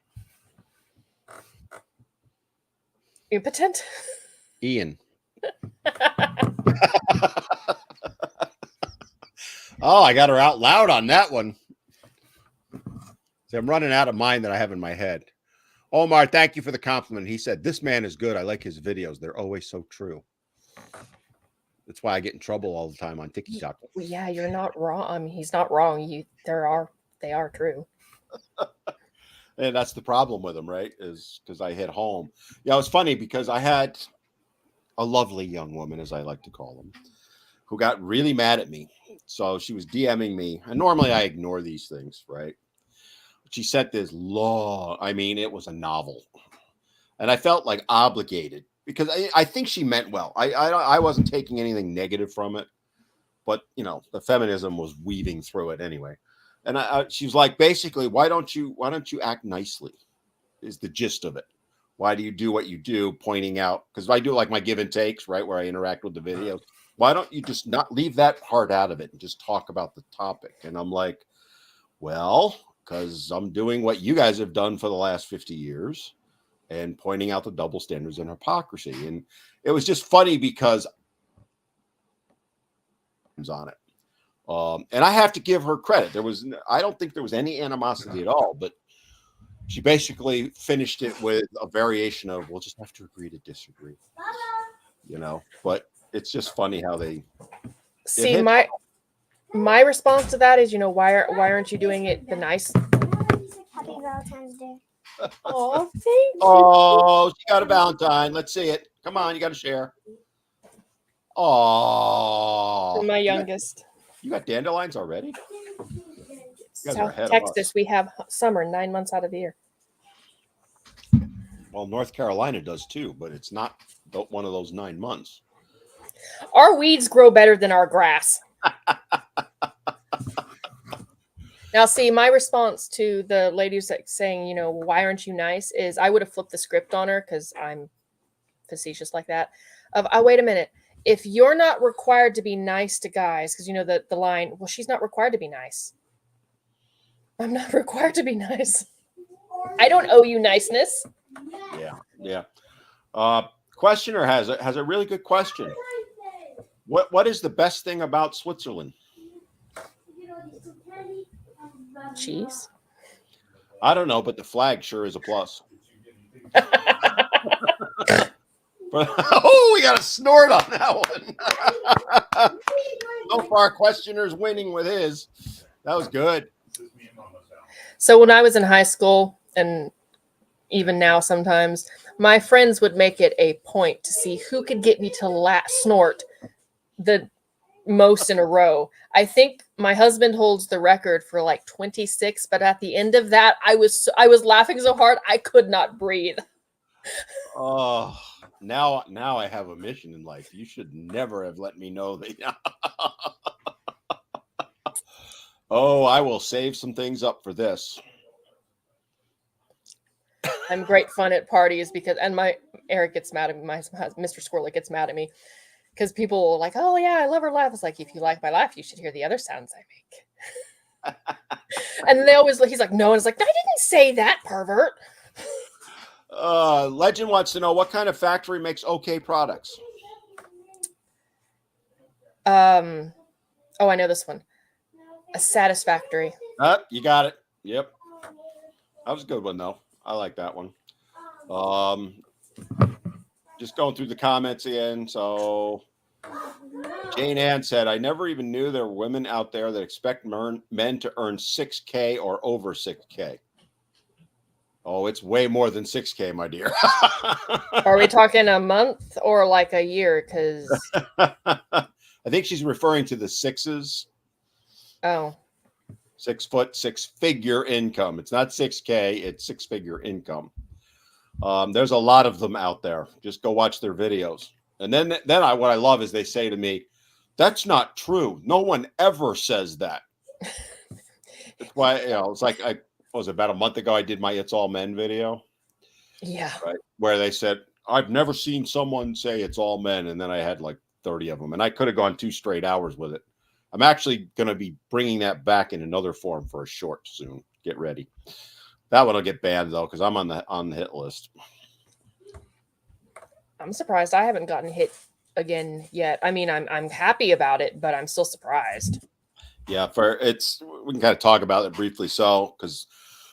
Impotent? Ian. Oh, I got her out loud on that one. See, I'm running out of mine that I have in my head. Omar, thank you for the compliment. He said, "This man is good. I like his videos. They're always so true." That's why I get in trouble all the time on TikTok. Yeah, you're not wrong. I mean, he's not wrong. They are true. And that's the problem with them, right? Is because I hit home. Yeah, it was funny because I had a lovely young woman, as I like to call them, who got really mad at me. So she was DMing me. And normally I ignore these things, right? She sent this long, I mean, it was a novel. And I felt like obligated because I think she meant well. I wasn't taking anything negative from it. But, you know, the feminism was weaving through it anyway. And she was like, basically, why don't you act nicely is the gist of it. Why do you do what you do, pointing out? Because I do like my give and takes, right, where I interact with the videos. why don't you just not leave that part out of it and just talk about the topic? And I'm like, well, because I'm doing what you guys have done for the last 50 years and pointing out the double standards and hypocrisy. And it was just funny because on it. And I have to give her credit. I don't think there was any animosity at all, but she basically finished it with a variation of, we'll just have to agree to disagree, but it's just funny how they see my response to that is, why aren't you doing it the nice? Happy Valentine's Day. Oh, thank you. Oh, she got a Valentine. Let's see it. Come on, you got to share. Oh, My youngest. You got dandelions already? South Texas, we have summer 9 months out of the year. Well, North Carolina does too, but it's not one of those 9 months. Our weeds grow better than our grass. Now, see, my response to the ladies saying, why aren't you nice, is I would have flipped the script on her, because I'm facetious like that. Wait a minute. If you're not required to be nice to guys, because the line, well, she's not required to be nice. I'm not required to be nice. I don't owe you niceness. Yeah. Questioner has a really good question. What is the best thing about Switzerland? Cheese? I don't know, but the flag sure is a plus. Oh, we got a snort on that one. So far, Questioner's winning with his. That was good. So when I was in high school, and even now sometimes, my friends would make it a point to see who could get me to snort the most in a row. I think my husband holds the record for like 26, but at the end of that, I was laughing so hard I could not breathe. Oh, now I have a mission in life. You should never have let me know that. Oh, I will save some things up for this. I'm great fun at parties Eric gets mad at me. Mr. Squirrel gets mad at me because people are like, "Oh yeah, I love her laugh." It's like, if you like my laugh, you should hear the other sounds I make. And he's like, "No," and it's like, "I didn't say that, pervert." Legend wants to know what kind of factory makes OK products. Oh, I know this one. A Satisfactory. You got it. Yep. That was a good one, though. I like that one. Just going through the comments again. So Jane Ann said, I never even knew there were women out there that expect men to earn $6K or over $6K. Oh, it's way more than $6K, my dear. Are we talking a month or like a year? Because I think she's referring to the sixes. Oh. 6 foot, 6-figure income. It's not 6K, it's 6-figure income. There's a lot of them out there. Just go watch their videos. And then what I love is they say to me, that's not true. No one ever says that. That's why, it's like, about a month ago, I did my It's All Men video. Yeah. Right. Where they said, I've never seen someone say it's all men. And then I had like 30 of them. And I could have gone 2 straight hours with it. I'm actually going to be bringing that back in another form for a short soon. Get ready. That one will get banned though, because I'm on the hit list. I'm surprised I haven't gotten hit again yet. I mean, I'm happy about it, but I'm still surprised. Yeah, we can kind of talk about it briefly. So, because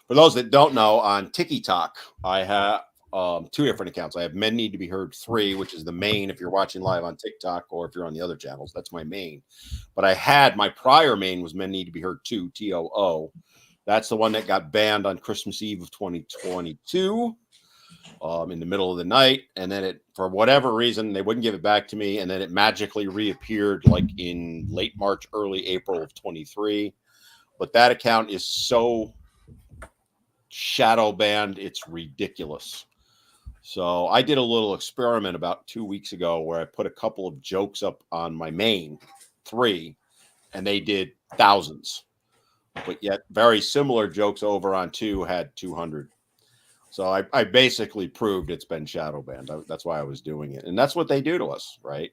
for those that don't know, on TikTok, I have 2 different accounts. I have Men Need to Be Heard 3, which is the main if you're watching live on TikTok, or if you're on the other channels, that's my main. But my prior main was Men Need to Be Heard 2, TOO. That's the one that got banned on Christmas Eve of 2022 in the middle of the night. And then for whatever reason, they wouldn't give it back to me. And then it magically reappeared like in late March, early April of 23. But that account is so shadow banned, it's ridiculous. So I did a little experiment about 2 weeks ago where I put a couple of jokes up on my main 3, and they did thousands. But yet very similar jokes over on 2 had 200. So I basically proved it's been shadow banned. That's why I was doing it. And that's what they do to us, right?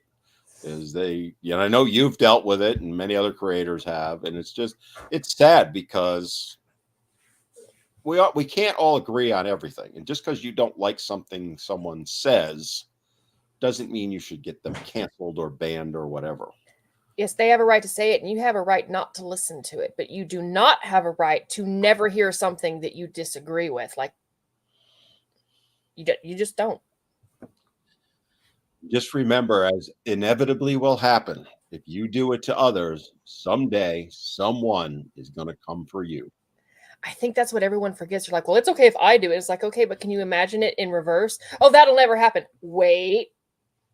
Is I know you've dealt with it and many other creators have, and it's sad because we can't all agree on everything. And just because you don't like something someone says doesn't mean you should get them canceled or banned or whatever. Yes, they have a right to say it, and you have a right not to listen to it, but you do not have a right to never hear something that you disagree with. Like, you just don't. Just remember, as inevitably will happen, if you do it to others, someday someone is going to come for you. I think that's what everyone forgets. They're like, well, it's okay if I do it. It's like, okay, but can you imagine it in reverse? Oh, that'll never happen. Wait,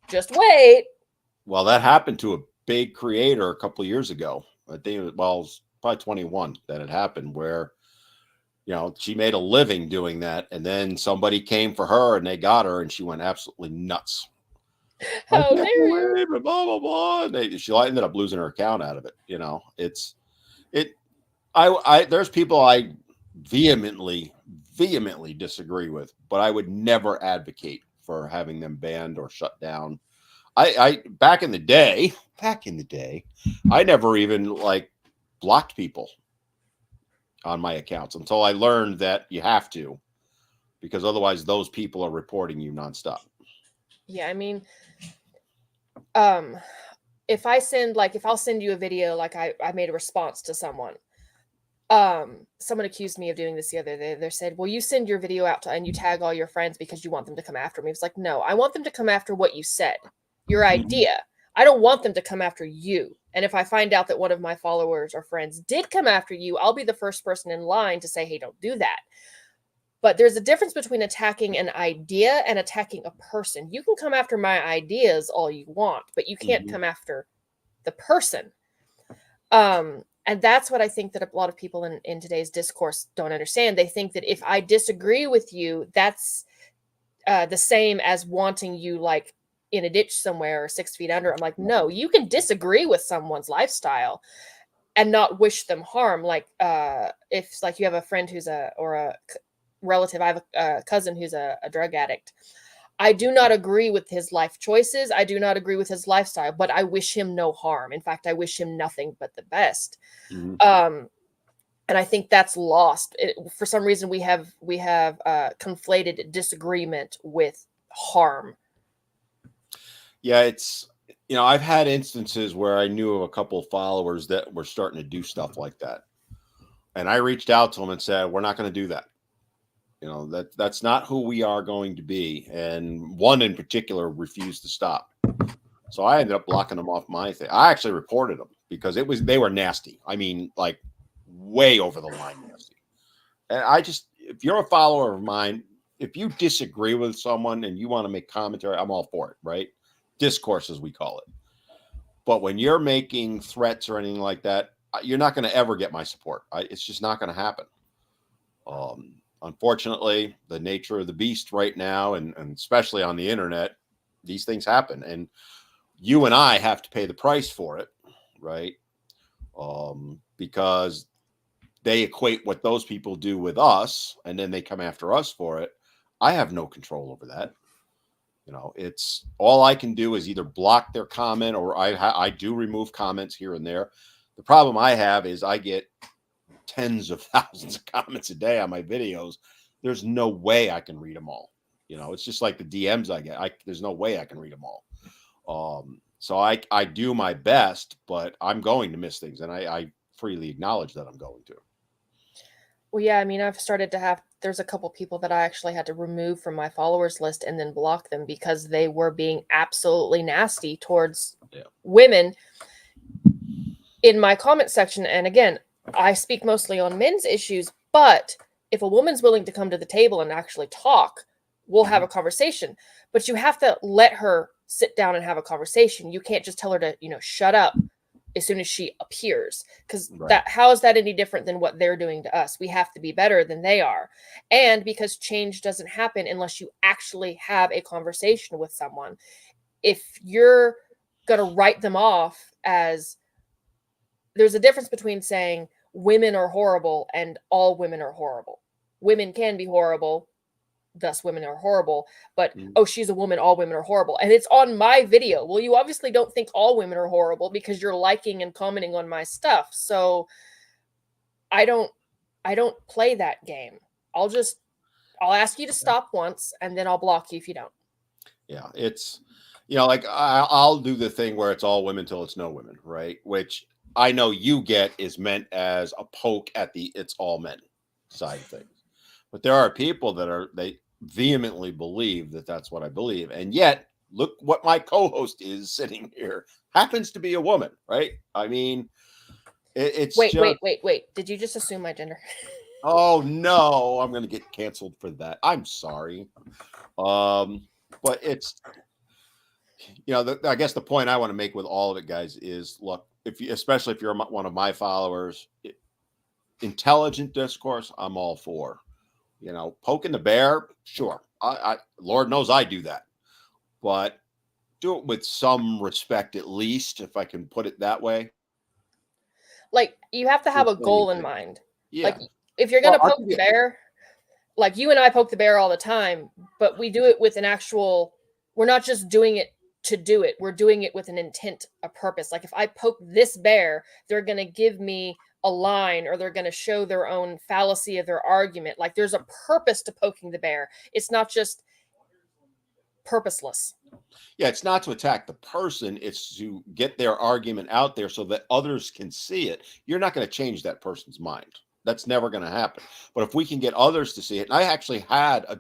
just wait. Well, that happened to a big creator a couple of years ago. I think it was probably 21 that it happened, where she made a living doing that, and then somebody came for her and they got her, and she went absolutely nuts. I How can't dare you? believe it, blah blah blah. She ended up losing her account out of it. There's people I vehemently disagree with, but I would never advocate for having them banned or shut down. I back in the day, I never even blocked people on my accounts until I learned that you have to, because otherwise those people are reporting you nonstop. Yeah, I mean, if I'll send you a video, like I made a response to someone. Someone accused me of doing this the other day. They said, well, you send your video out and you tag all your friends because you want them to come after me. It's like, no, I want them to come after what you said, your idea. I don't want them to come after you. And if I find out that one of my followers or friends did come after you, I'll be the first person in line to say, hey, don't do that. But there's a difference between attacking an idea and attacking a person. You can come after my ideas all you want, but you can't come after the person. And that's what I think that a lot of people in today's discourse don't understand. They think that if I disagree with you, that's the same as wanting you like in a ditch somewhere or 6 feet under. I'm like, no, you can disagree with someone's lifestyle and not wish them harm. Like if like you have a friend or a relative, I have a cousin who's a drug addict. I do not agree with his life choices. I do not agree with his lifestyle, but I wish him no harm. In fact, I wish him nothing but the best. And I think that's lost. For some reason, we have conflated disagreement with harm. Yeah, I've had instances where I knew of a couple of followers that were starting to do stuff like that, and I reached out to them and said, "We're not going to do that. That's not who we are going to be." And one in particular refused to stop. So I ended up blocking them off my thing. I actually reported them because they were nasty. I mean, like way over the line nasty. And if you're a follower of mine, if you disagree with someone and you want to make commentary, I'm all for it, right? Discourse, as we call it. But when you're making threats or anything like that, you're not going to ever get my support. It's just not going to happen. Unfortunately, the nature of the beast right now, and especially on the internet, these things happen, and you and I have to pay the price for it, right? Because they equate what those people do with us, and then they come after us for it. I have no control over that. It's all I can do is either block their comment, or I do remove comments here and there. The problem I have is I get tens of thousands of comments a day on my videos. There's no way I can read them all. It's just like the DMs I get. There's no way I can read them all. So I do my best, but I'm going to miss things, and I freely acknowledge that I'm going to. Well, yeah, I mean, there's a couple people that I actually had to remove from my followers list and then block them because they were being absolutely nasty towards women in my comment section. And again, I speak mostly on men's issues, but if a woman's willing to come to the table and actually talk, we'll have a conversation. But you have to let her sit down and have a conversation. You can't just tell her to, shut up as soon as she appears, because how is that any different than what they're doing to us? We have to be better than they are. And because change doesn't happen unless you actually have a conversation with someone. If you're going to write them off as, there's a difference between saying women are horrible and all women are horrible. Women can be horrible, thus women are horrible, but Mm. oh, she's a woman, all women are horrible. And it's on my video. Well, you obviously don't think all women are horrible because you're liking and commenting on my stuff. So I don't play that game. I'll ask you to stop once and then I'll block you if you don't. Yeah, it's like I'll do the thing where it's all women till it's no women, right? Which I know you get is meant as a poke at the it's all men side of things. But there are people that they vehemently believe that that's what I believe. And yet, look what my co-host is sitting here happens to be a woman, right? I mean, it's wait, just, wait. Did you just assume my gender? oh no, I'm going to get canceled for that. I'm sorry. But it's, I guess the point I want to make with all of it, guys, is look, especially if you're one of my followers, intelligent discourse, I'm all for. Poking the bear, sure. I Lord knows I do that, but do it with some respect, at least, if I can put it that way. Like, you have to have a Just goal in anything. mind. Yeah. Like, if you're gonna poke the bear, like you and I poke the bear all the time, but we do it with an actual. We're not just doing it to do it. We're doing it with an intent, a purpose. Like if I poke this bear, they're gonna give me a line, or they're gonna show their own fallacy of their argument. Like there's a purpose to poking the bear. It's not just purposeless. Yeah, it's not to attack the person, it's to get their argument out there so that others can see it. You're not going to change that person's mind. That's never going to happen. But if we can get others to see it, and I actually had a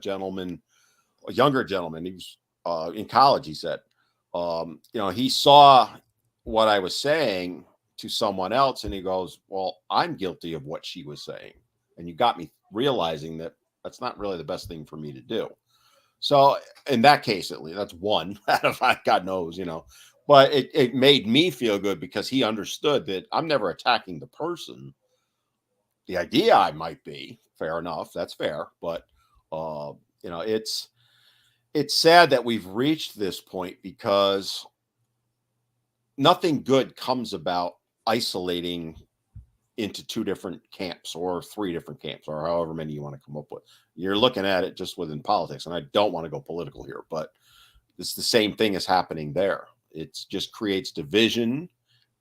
younger gentleman, he was in college, he said, he saw what I was saying to someone else and he goes, well, I'm guilty of what she was saying. And you got me realizing that that's not really the best thing for me to do. So in that case, at least that's one out of God knows, but it made me feel good because he understood that I'm never attacking the person. The idea I might be, fair enough. That's fair. But, it's sad that we've reached this point because nothing good comes about isolating into two different camps or three different camps or however many you want to come up with. You're looking at it just within politics. And I don't want to go political here, but it's the same thing is happening there. It just creates division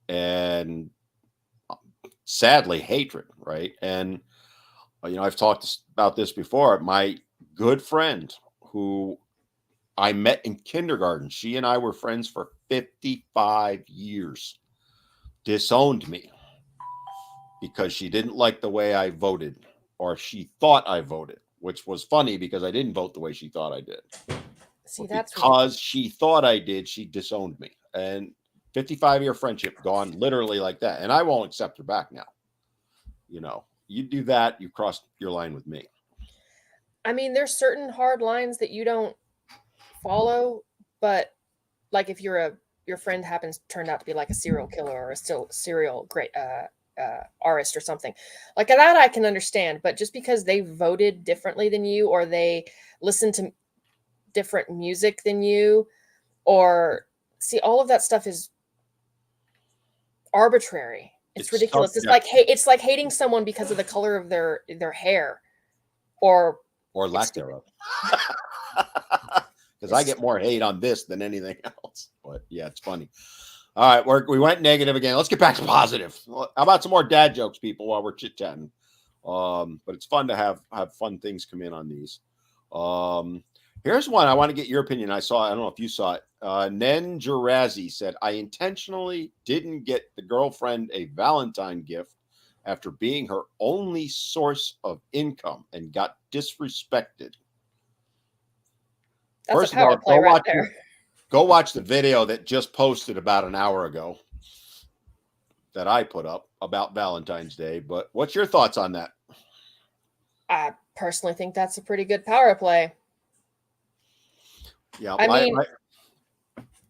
and sadly hatred. Right. And, I've talked about this before. My good friend who I met in kindergarten, she and I were friends for 55 years, disowned me because she didn't like the way I voted, or she thought I voted, which was funny because I didn't vote the way she thought I did. See, that's because she thought I did, she disowned me. And 55-year friendship gone literally like that. And I won't accept her back now. You do that, you crossed your line with me. I mean, there's certain hard lines that you don't follow, but like if your friend turned out to be like a serial killer or a serial great artist or something like that, I can understand. But just because they voted differently than you, or they listened to different music than you, or see, all of that stuff is arbitrary. It's ridiculous. It's like hating someone because of the color of their hair, or lack thereof. Because I get more hate on this than anything else. But yeah, it's funny. All right, we went negative again. Let's get back to positive. How about some more dad jokes, people, while we're chit-chatting? But it's fun to have fun things come in on these. Here's one. I want to get your opinion. I don't know if you saw it. Nen Jarazi said, I intentionally didn't get the girlfriend a Valentine gift after being her only source of income and got disrespected. That's First a power play right there. Go watch the video that just posted about an hour ago that I put up about Valentine's Day. But what's your thoughts on that? I personally think that's a pretty good power play. Yeah,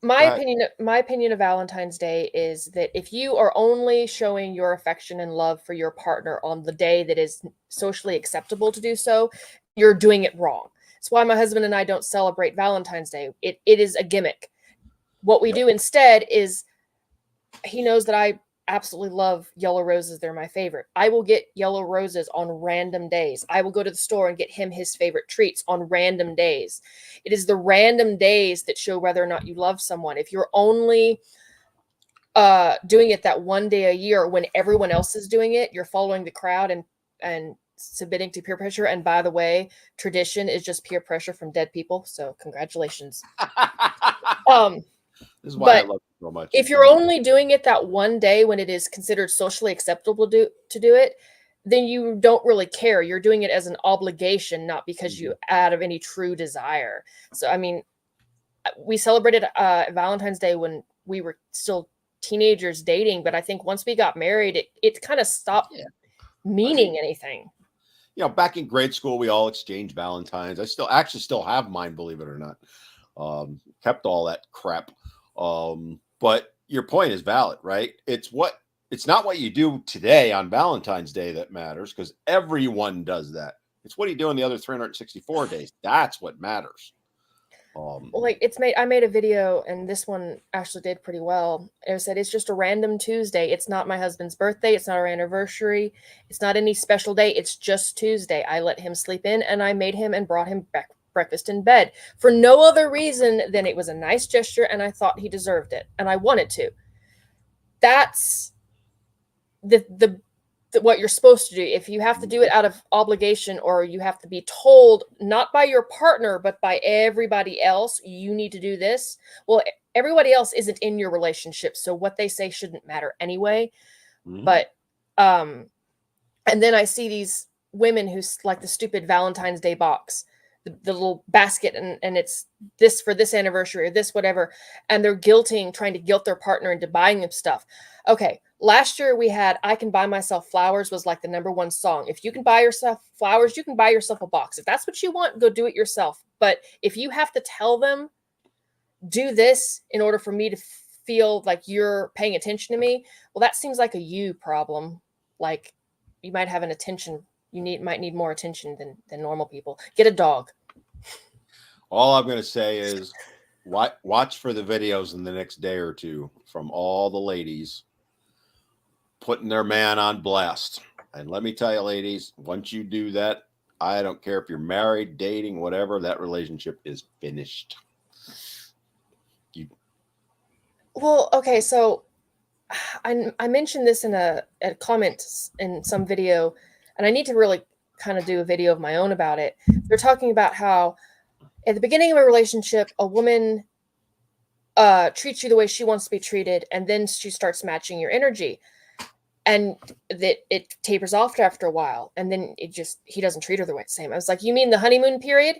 my opinion of Valentine's Day is that if you are only showing your affection and love for your partner on the day that is socially acceptable to do so, you're doing it wrong. That's why my husband and I don't celebrate Valentine's Day. It is a gimmick. What we do instead is, he knows that I absolutely love yellow roses. They're my favorite. I will get yellow roses on random days. I will go to the store and get him his favorite treats on random days. It is the random days that show whether or not you love someone. If you're only doing it that one day a year when everyone else is doing it, you're following the crowd and submitting to peer pressure. And by the way, tradition is just peer pressure from dead people. So congratulations. This is why I But love you so much. if you're only doing it that one day when it is considered socially acceptable to do it, then you don't really care. You're doing it as an obligation, not because you out of any true desire. So I mean, we celebrated Valentine's Day when we were still teenagers dating, but I think once we got married, it kind of stopped meaning anything. You know, back in grade school, we all exchanged Valentines. I still have mine, believe it or not. Kept all that crap. But your point is valid, right? It's not what you do today on Valentine's Day that matters, because everyone does that. It's what you do on the other 364 days. That's what matters. Like I made a video, and this one actually did pretty well. It said, it's just a random Tuesday. It's not my husband's birthday. It's not our anniversary. It's not any special day. It's just Tuesday. I let him sleep in, and I made him and brought him back breakfast in bed for no other reason than it was a nice gesture, and I thought he deserved it, and I wanted to. That's the what you're supposed to do. If you have to do it out of obligation, or you have to be told, not by your partner but by everybody else, you need to do this, well, everybody else isn't in your relationship, so what they say shouldn't matter anyway. But and then I see these women who's like the stupid Valentine's Day box, the little basket, and it's this for this anniversary or this whatever, and they're trying to guilt their partner into buying them stuff. Okay, last year we had I Can Buy Myself Flowers was like the #1 song. If you can buy yourself flowers, you can buy yourself a box. If that's what you want, go do it yourself. But if you have to tell them, do this in order for me to feel like you're paying attention to me, well, that seems like a you problem. Like, you might have might need more attention than normal people. Get a dog. All I'm going to say is watch for the videos in the next day or two from all the ladies putting their man on blast. And let me tell you, ladies, once you do that, I don't care if you're married, dating, whatever, that relationship is finished. Well, okay, so I mentioned this in a comment in some video, and I need to really kind of do a video of my own about it. They're talking about how at the beginning of a relationship, a woman treats you the way she wants to be treated, and then she starts matching your energy, and that it tapers off after a while, and then he doesn't treat her the same. I was like, you mean the honeymoon period?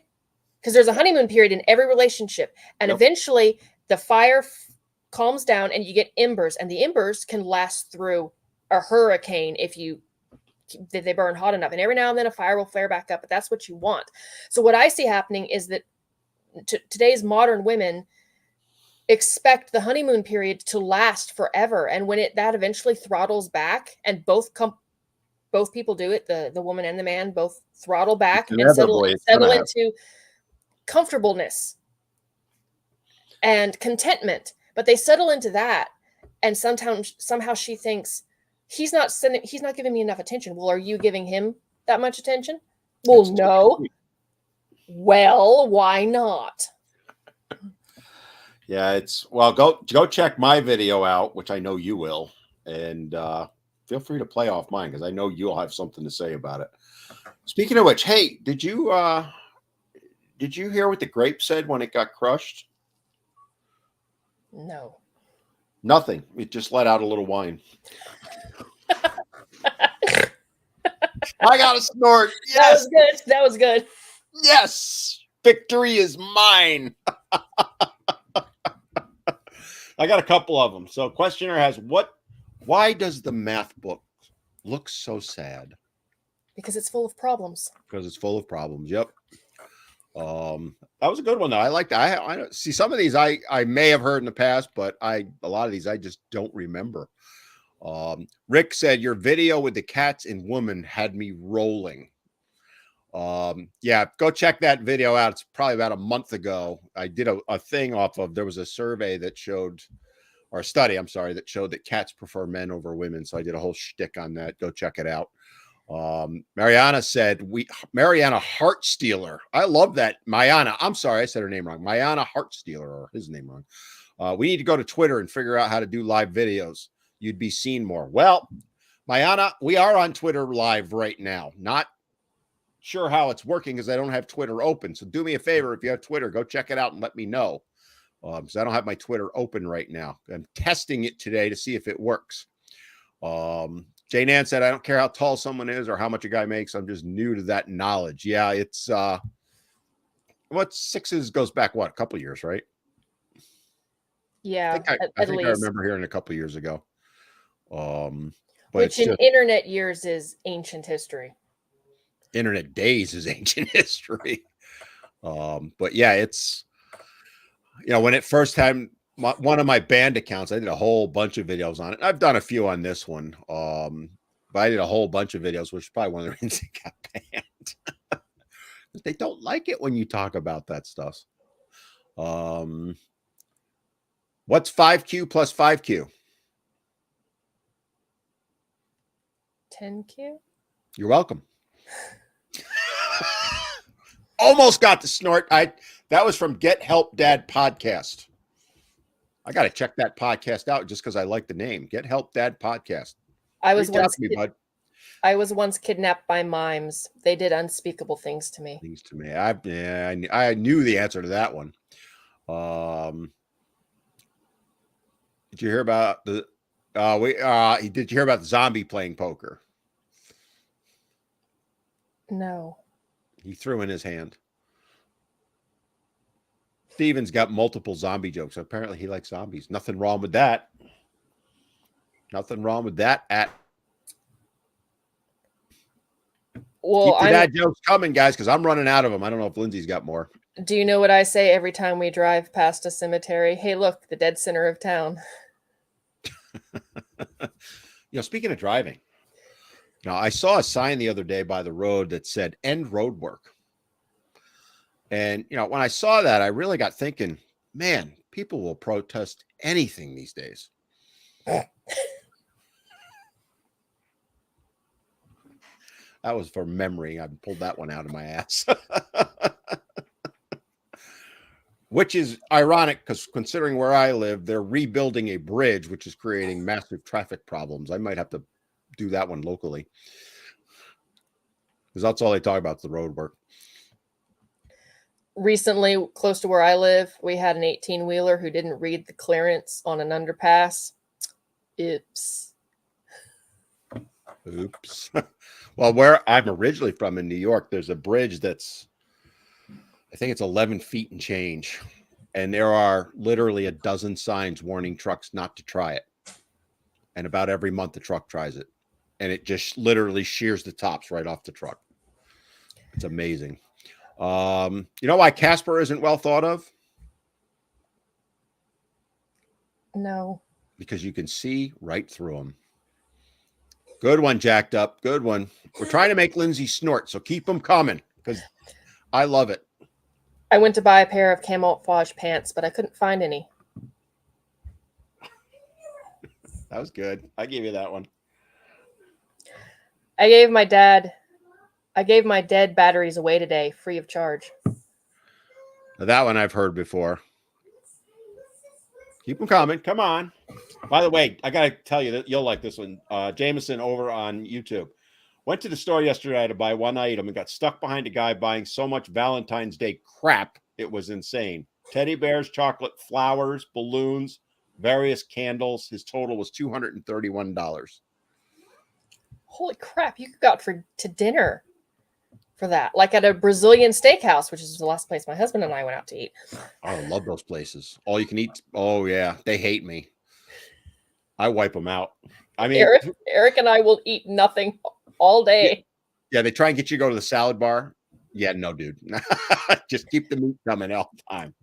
Because there's a honeymoon period in every relationship, and eventually the fire calms down and you get embers, and the embers can last through a hurricane if they burn hot enough, and every now and then a fire will flare back up, but that's what you want. So what I see happening is that today's modern women expect the honeymoon period to last forever, and when that eventually throttles back, and both people do it, the woman and the man both throttle back and settle into comfortableness and contentment, but they settle into that, and somehow she thinks, he's not giving me enough attention. Well, are you giving him that much attention? Well, no. Well, why not? Yeah, go check my video out, which I know you will, and feel free to play off mine, because I know you'll have something to say about it. Speaking of which, hey, did you hear what the grape said when it got crushed? No. Nothing. It just let out a little whine. I got a snort. Yes. That was good. Yes. Victory is mine. I got a couple of them. So questioner has why does the math book look so sad? Because it's full of problems. Because it's full of problems. Yep. That was a good one though. I like that. I see some of these I may have heard in the past, but a lot of these I just don't remember. Rick said your video with the cats and woman had me rolling. Yeah, go check that video out. It's probably about a month ago. I did a thing off of, there was a survey that showed or a study, I'm sorry, that showed that cats prefer men over women. So I did a whole shtick on that. Go check it out. Mariana said, Mariana Heart Stealer. I love that. Mariana, I'm sorry, I said her name wrong. Mariana Heart Stealer, or his name wrong. We need to go to Twitter and figure out how to do live videos. You'd be seen more. Well, Mariana, we are on Twitter live right now. Not sure how it's working because I don't have Twitter open. So do me a favor. If you have Twitter, go check it out and let me know. Because I don't have my Twitter open right now. I'm testing it today to see if it works. Jane Ann said, I don't care how tall someone is or how much a guy makes. I'm just new to that knowledge. Yeah, it's what sixes goes back, what, a couple of years, right? Yeah, I think I remember hearing a couple of years ago. But which in internet years is ancient history. Internet days is ancient history. But yeah, it's, when it first time, one of my band accounts, I did a whole bunch of videos on it. I've done a few on this one. But I did a whole bunch of videos, which is probably one of the reasons it got banned. They don't like it when you talk about that stuff. What's 5Q plus 5Q? 10Q? You're welcome. Almost got the snort. That was from Get Help Dad podcast. I got to check that podcast out just because I like the name. Get Help Dad podcast. I was once kidnapped by mimes. They did unspeakable things to me. I knew the answer to that one. Did you hear about the? Did you hear about the zombie playing poker? No. He threw in his hand. Steven's got multiple zombie jokes. Apparently he likes zombies. Nothing wrong with that. Nothing wrong with that. Well, keep the dad jokes coming, guys, because I'm running out of them. I don't know if Lindsay's got more. Do you know what I say every time we drive past a cemetery? Hey, look, the dead center of town. Speaking of driving, I saw a sign the other day by the road that said "End road work." And, when I saw that, I really got thinking, man, people will protest anything these days. That was for memory. I pulled that one out of my ass. Which is ironic because considering where I live, they're rebuilding a bridge, which is creating massive traffic problems. I might have to do that one locally. Because that's all they talk about is the road work. Recently, close to where I live, we had an 18-wheeler who didn't read the clearance on an underpass. Oops. Well, where I'm originally from in New York, there's a bridge that's, I think it's 11 feet and change. And there are literally a dozen signs warning trucks not to try it. And about every month, the truck tries it. And it just literally shears the tops right off the truck. It's amazing. You know why Casper isn't well thought of? No. Because you can see right through them. Good one, Jacked Up. Good one. We're trying to make Lindsay snort, so keep them coming because I love it. I went to buy a pair of camouflage pants, but I couldn't find any. That was good. I gave you that one. I gave my dead batteries away today, free of charge. Now, that one I've heard before. Keep them coming. Come on. By the way, I got to tell you that you'll like this one. Jameson over on YouTube. Went to the store yesterday to buy one item and got stuck behind a guy buying so much Valentine's Day crap. It was insane. Teddy bears, chocolate, flowers, balloons, various candles. His total was $231. Holy crap. You could go out to dinner for that. Like at a Brazilian steakhouse, which is the last place my husband and I went out to eat. I love those places. All you can eat. Oh, yeah. They hate me. I wipe them out. I mean, Eric and I will eat nothing all day. Yeah, they try and get you to go to the salad bar. Yeah, no, dude. Just keep the meat coming all the time.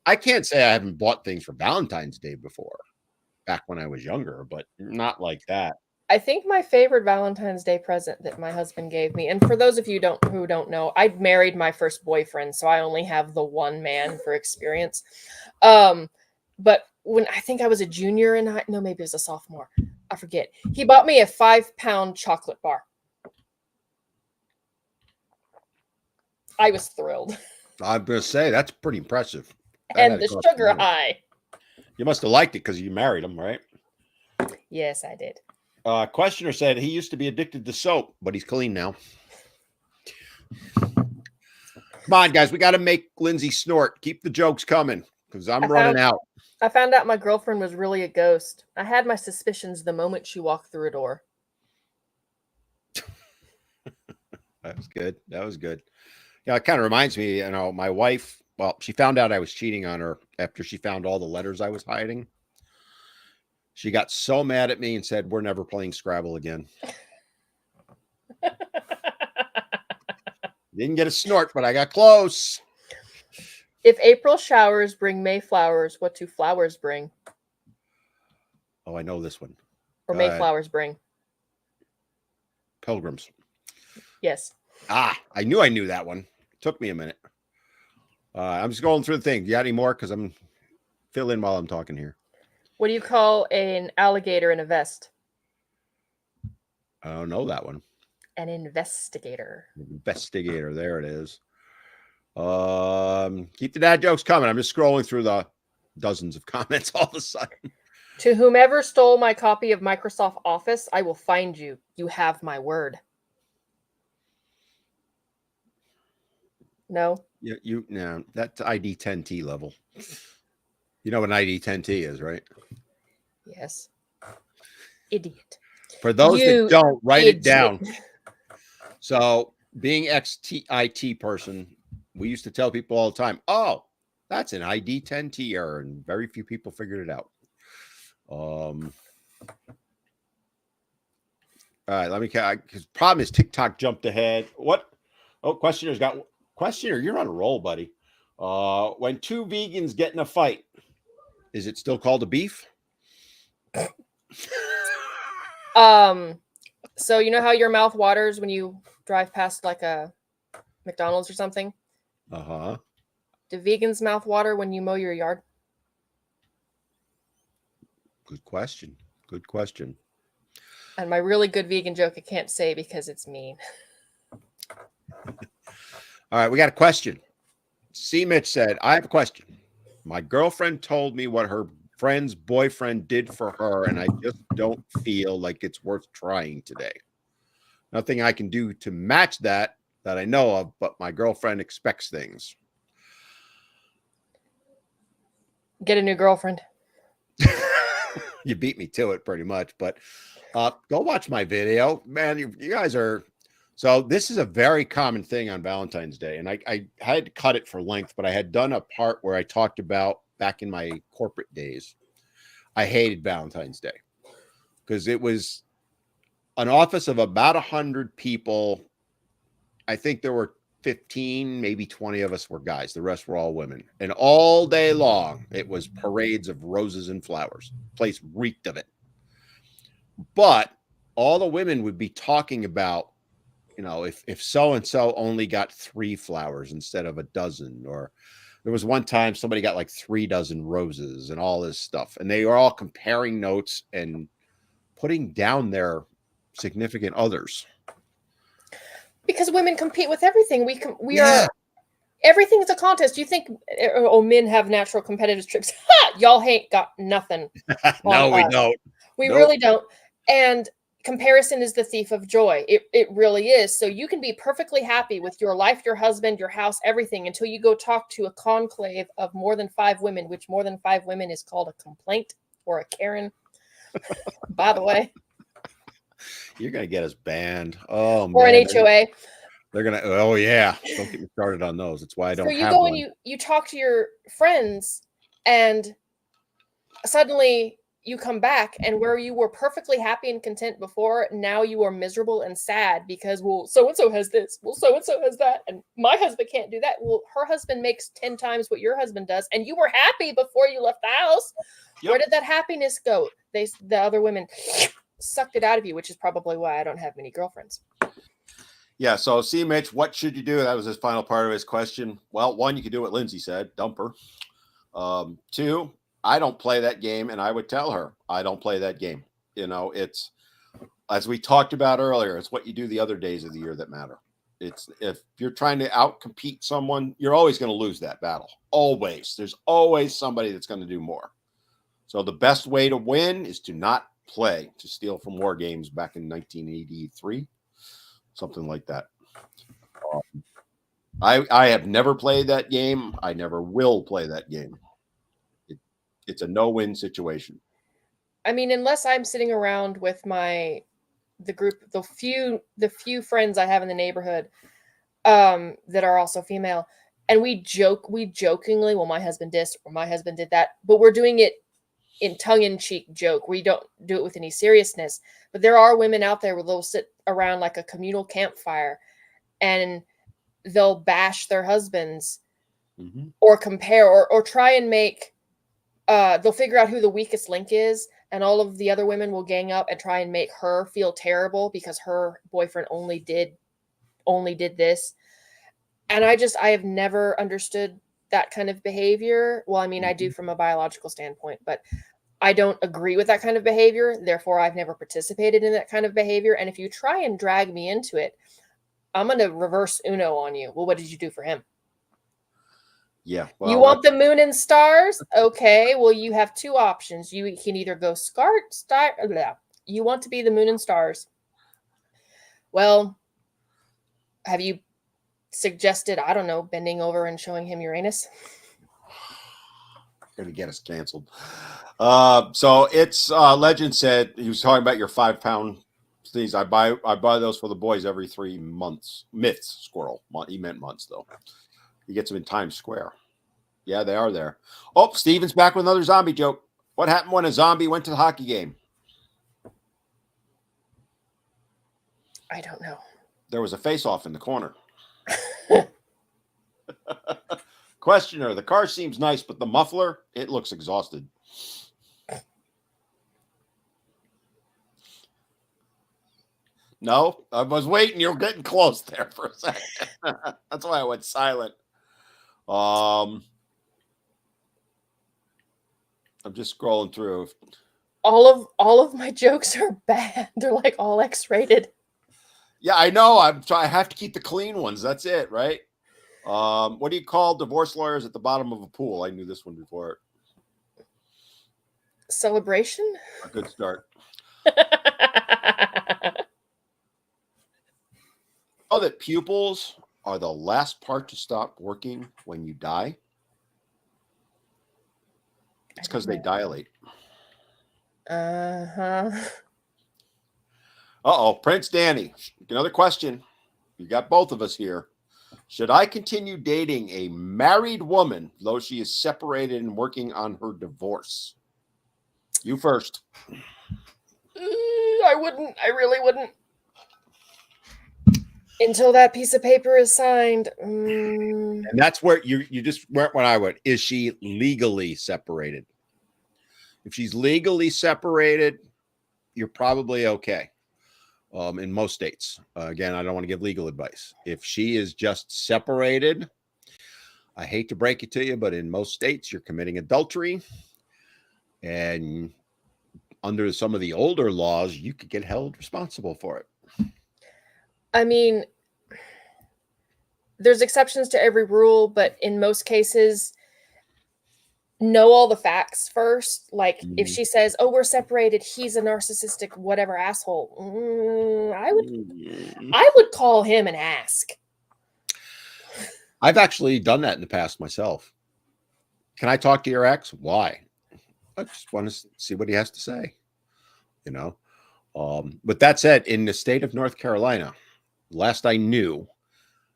I can't say I haven't bought things for Valentine's Day before, back when I was younger, but not like that. I think my favorite Valentine's Day present that my husband gave me, and for those of you who don't know, I married my first boyfriend, so I only have the one man for experience. but when I think I was a junior in no, maybe it was a sophomore. I forget. He bought me a 5-pound chocolate bar. I was thrilled. I'm going to say that's pretty impressive. That And had the to cost sugar money. high. You must have liked it because you married him, right? Yes, I did. Questioner said he used to be addicted to soap, but he's clean now. Come on, guys. We got to make Lindsay snort. Keep the jokes coming because I'm running out. I found out my girlfriend was really a ghost. I had my suspicions the moment she walked through a door. That was good. That was good. Yeah, it kind of reminds me, my wife, well, she found out I was cheating on her after she found all the letters I was hiding. She got so mad at me and said, "We're never playing Scrabble again." Didn't get a snort, but I got close. If April showers bring May flowers, what do flowers bring? Oh, I know this one. Or May flowers bring? Pilgrims. Yes. I knew that one. Took me a minute. I'm just going through the thing. You got any more? Because I'm fill in while I'm talking here. What do you call an alligator in a vest? I don't know that one. An investigator. Investigator. There it is. Keep the dad jokes coming. I'm just scrolling through the dozens of comments all of a sudden. To whomever stole my copy of Microsoft Office, I will find you. You have my word. No. No, that's ID 10T level. You know what an ID 10T is, right? Yes. Idiot. For those that don't, write it down. So, being ex-IT person, we used to tell people all the time, "Oh, that's an ID 10T error," and very few people figured it out. All right, let me. Because problem is TikTok jumped ahead. What? Oh, questioner. You're on a roll, buddy. When two vegans get in a fight, is it still called a beef? So you know how your mouth waters when you drive past like a McDonald's or something? Uh-huh. Do vegans mouth water when you mow your yard? Good question. Good question. And my really good vegan joke I can't say because it's mean. All right, we got a question. C. Mitch said, "I have a question. My girlfriend told me what her friend's boyfriend did for her, and I just don't feel like it's worth trying today. Nothing I can do to match that I know of, but my girlfriend expects things." Get a new girlfriend. You beat me to it pretty much, but go watch my video. Man, you guys are... So this is a very common thing on Valentine's Day, and I had to cut it for length, but I had done a part where I talked about back in my corporate days, I hated Valentine's Day because it was an office of about 100 people. I think there were 15, maybe 20 of us were guys. The rest were all women. And all day long, it was parades of roses and flowers. The place reeked of it. But all the women would be talking about, if so-and-so only got 3 flowers instead of a dozen, or there was one time somebody got like 3 dozen roses and all this stuff. And they were all comparing notes and putting down their significant others. Because women compete with everything. We are... Everything is a contest. You think, men have natural competitive streaks? Y'all ain't got nothing. No, we don't. We really don't. And comparison is the thief of joy. It really is. So you can be perfectly happy with your life, your husband, your house, everything until you go talk to a conclave of more than 5 women, which more than 5 women is called a complaint or a Karen. By the way. You're going to get us banned. Oh, man. Or an HOA. They're going to, oh, yeah. Don't get me started on those. That's why I don't have one. So you go and you talk to your friends, and suddenly you come back, and where you were perfectly happy and content before, now you are miserable and sad because, well, so-and-so has this. Well, so-and-so has that. And my husband can't do that. Well, her husband makes 10 times what your husband does, and you were happy before you left the house. Yep. Where did that happiness go? The other women sucked it out of you, which is probably why I don't have many girlfriends. Yeah. So, see, Mitch, what should you do? That was his final part of his question. Well, 1, you could do what Lindsay said, dump her. 2, I don't play that game, and I would tell her I don't play that game. It's as we talked about earlier, it's what you do the other days of the year that matter. It's if you're trying to outcompete someone, you're always going to lose that battle. Always. There's always somebody that's going to do more. So the best way to win is to not play, to steal from war games back in 1983, something like that. I have never played that game. I never will play that game. It's a no-win situation. I mean, unless I'm sitting around with the group, the few friends I have in the neighborhood that are also female, and we jokingly, well, my husband this or my husband did that, but we're doing it in tongue-in-cheek joke. We don't do it with any seriousness. But there are women out there where they'll sit around like a communal campfire and they'll bash their husbands or compare or try and make they'll figure out who the weakest link is, and all of the other women will gang up and try and make her feel terrible because her boyfriend only did this. And I have never understood that kind of behavior. Well, I mean, I do from a biological standpoint, but I don't agree with that kind of behavior. Therefore, I've never participated in that kind of behavior. And if you try and drag me into it, I'm going to reverse Uno on you. Well, what did you do for him? Yeah. Well, you want the moon and stars? Okay. Well, you have two options. You can either go you want to be the moon and stars. Well, have you suggested, I don't know, bending over and showing him Uranus? Going to get us canceled. So it's Legend said he was talking about your 5-pound things. I buy those for the boys every 3 months. Myths, Squirrel. He meant months though. He gets them in Times Square. Yeah, they are there. Oh, Steven's back with another zombie joke. What happened when a zombie went to the hockey game? I don't know. There was a face-off in the corner. Questioner, the car seems nice, but the muffler, it looks exhausted. No, I was waiting. You were getting close there for a second. That's why I went silent. I'm just scrolling through. All of my jokes are bad. They're like all X-rated. Yeah, I know. I have to keep the clean ones. That's it, right? What do you call divorce lawyers at the bottom of a pool? I knew this one before. Celebration? A good start. Oh, that pupils are the last part to stop working when you die. It's because they dilate. Uh-huh. Uh-oh, Prince Danny. Another question. You got both of us here. Should I continue dating a married woman, though she is separated and working on her divorce? You first. I wouldn't. I really wouldn't. Until that piece of paper is signed. And that's where you just went when I went. Is she legally separated? If she's legally separated, you're probably okay. In most states. Again, I don't want to give legal advice. If she is just separated, I hate to break it to you, but in most states, you're committing adultery. And under some of the older laws, you could get held responsible for it. I mean, there's exceptions to every rule, but in most cases, know all the facts first. Like if she says, "Oh, we're separated," he's a narcissistic whatever asshole. I would call him and ask. I've actually done that in the past myself. Can I talk to your ex? Why? I just want to see what he has to say. But that said, in the state of North Carolina, last I knew,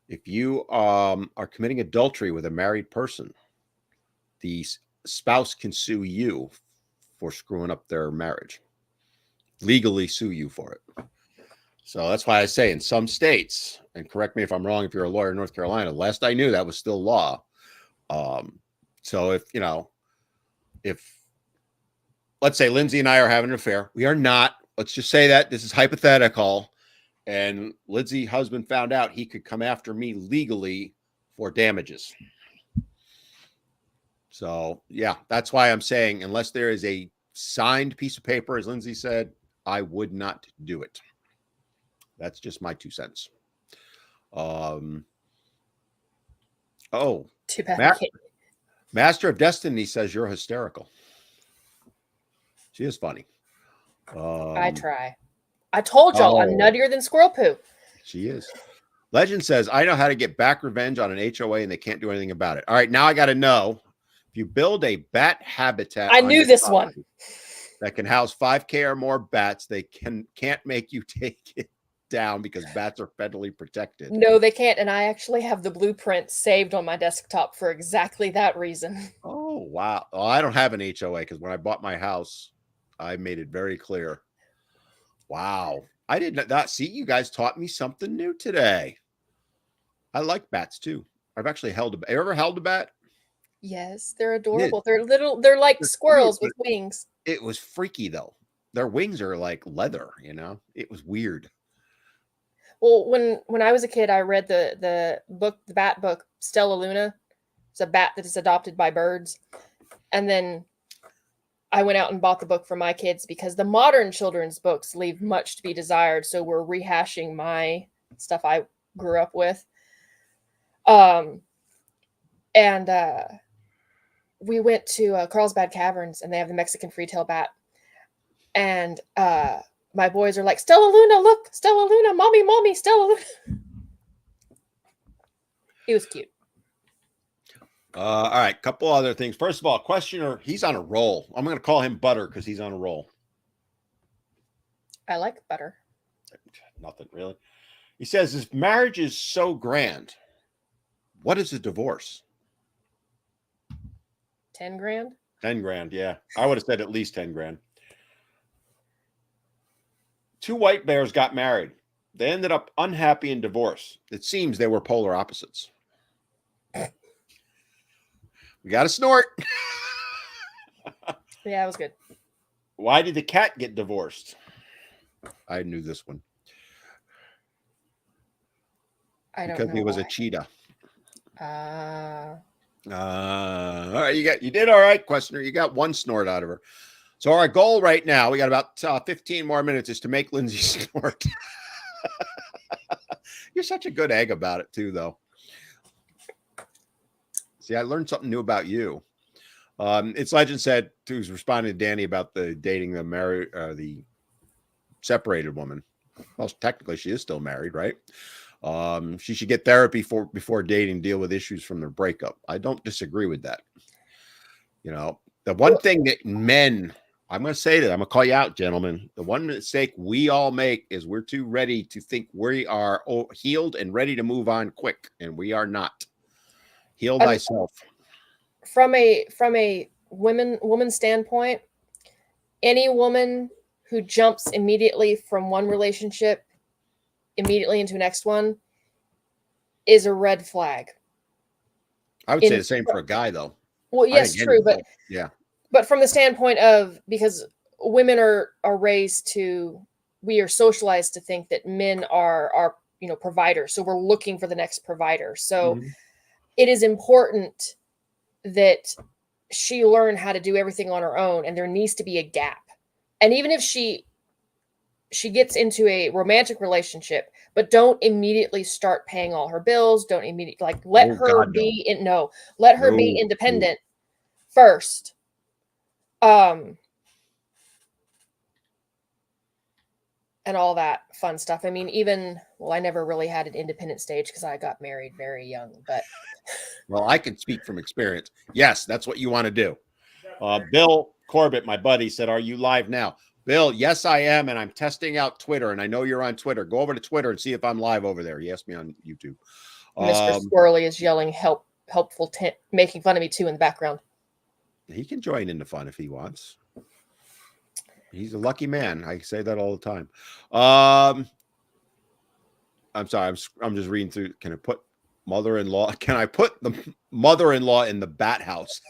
if you are committing adultery with a married person, the spouse can sue you for screwing up their marriage, legally sue you for it. So that's why I say in some states, and correct me if I'm wrong, if you're a lawyer in North Carolina, last I knew that was still law. So if let's say Lindsay and I are having an affair, we are not, let's just say that this is hypothetical, and Lindsay's husband found out, he could come after me legally for damages. So yeah, that's why I'm saying unless there is a signed piece of paper, as Lindsay said, I would not do it. That's just my 2 cents. Oh, Too bad. I can't. Master of Destiny says you're hysterical. She is funny. I try. I told y'all I'm nuttier than squirrel poo. She is. Legend says, I know how to get back revenge on an HOA and they can't do anything about it. All right, now I got to know if you build a bat habitat. I knew this one. That can house 5K or more bats, they can't make you take it down because bats are federally protected. No, they can't. And I actually have the blueprint saved on my desktop for exactly that reason. Oh, wow. Well, I don't have an HOA because when I bought my house, I made it very clear. Wow. I did not see, you guys taught me something new today. I like bats too. I've actually held a bat. You ever held a bat? Yes, they're adorable. They're little, they're like squirrels with wings. It was freaky though. Their wings are like leather, you know? It was weird. Well, when I was a kid, I read the book, the bat book, Stella Luna. It's a bat that is adopted by birds. And then I went out and bought the book for my kids because the modern children's books leave much to be desired. So we're rehashing my stuff I grew up with. We went to Carlsbad Caverns and they have the Mexican free-tail bat. And my boys are like, Stella Luna, look, Stella Luna, mommy, Stella Luna. He was cute. All right, couple other things. First of all, questioner, he's on a roll. I'm going to call him Butter because he's on a roll. I like butter. Nothing really. He says, if marriage is so grand, what is a divorce? 10 grand? 10 grand, yeah. I would have said at least 10 grand. 2 white bears got married. They ended up unhappy and divorced. It seems they were polar opposites. We got a snort. Yeah, it was good. Why did the cat get divorced? I knew this one. I don't know. Because he was why. a cheetah. Uh, All right, you did all right, questioner. You got 1 snort out of her. So our goal right now, we got about 15 more minutes, is to make Lindsay snort. You're such a good egg about it too, though. See, I learned something new about you. It's Legend said, who's responding to Danny about the dating the separated woman. Well, technically, she is still married, right? She should get therapy before dating, deal with issues from their breakup. I don't disagree with that. You know, the one thing that men, I'm going to say that, I'm going to call you out, gentlemen. The one mistake we all make is we're too ready to think we are healed and ready to move on quick, and we are not. Heal thyself. From a woman standpoint, any woman who jumps immediately from one relationship immediately into the next one is a red flag. I would say the same for a guy, though. Well, yes, true, but yeah. But from the standpoint of, because women are raised to, we are socialized to think that men are providers. So we're looking for the next provider. So it is important that she learn how to do everything on her own, and there needs to be a gap. And even if she gets into a romantic relationship, but don't immediately start paying all her bills. Don't immediately let her be independent first. And all that fun stuff. I mean, I never really had an independent stage because I got married very young, but. Well, I can speak from experience. Yes, that's what you want to do. Bill Corbett, my buddy, said, are you live now? Bill, yes, I am. And I'm testing out Twitter. And I know you're on Twitter. Go over to Twitter and see if I'm live over there. He asked me on YouTube. Mr. Squirrely is yelling helpful, making fun of me too in the background. He can join in the fun if he wants. He's a lucky man. I say that all the time. I'm sorry. I'm just reading through. Can I put mother-in-law? Can I put the mother-in-law in the bat house?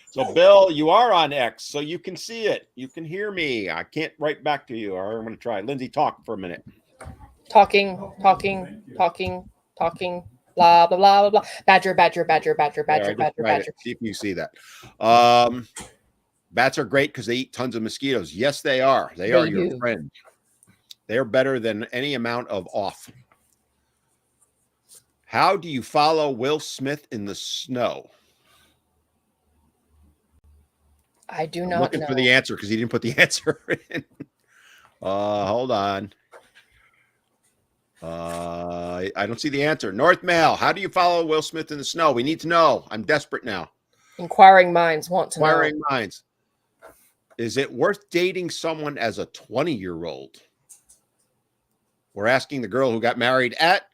So, Bill, you are on X, so you can see it. You can hear me. I can't write back to you. All right, I'm going to try. Lindsay, talk for a minute. Talking. talking blah blah blah blah blah. Badger, badger, badger, badger, There, badger, just badger, write badger. it. See if you see that. Bats are great because they eat tons of mosquitoes. Yes, they are. They are your do. friend. They're better than any amount of off. How do you follow Will Smith in the snow? I do I'm not looking know. for the answer because he didn't put the answer in. Hold on. I don't see the answer. North Mail. How do you follow Will Smith in the snow? We need to know. I'm desperate now. Inquiring minds want to know. Inquiring minds. Is it worth dating someone as a 20-year-old? We're asking the girl who got married at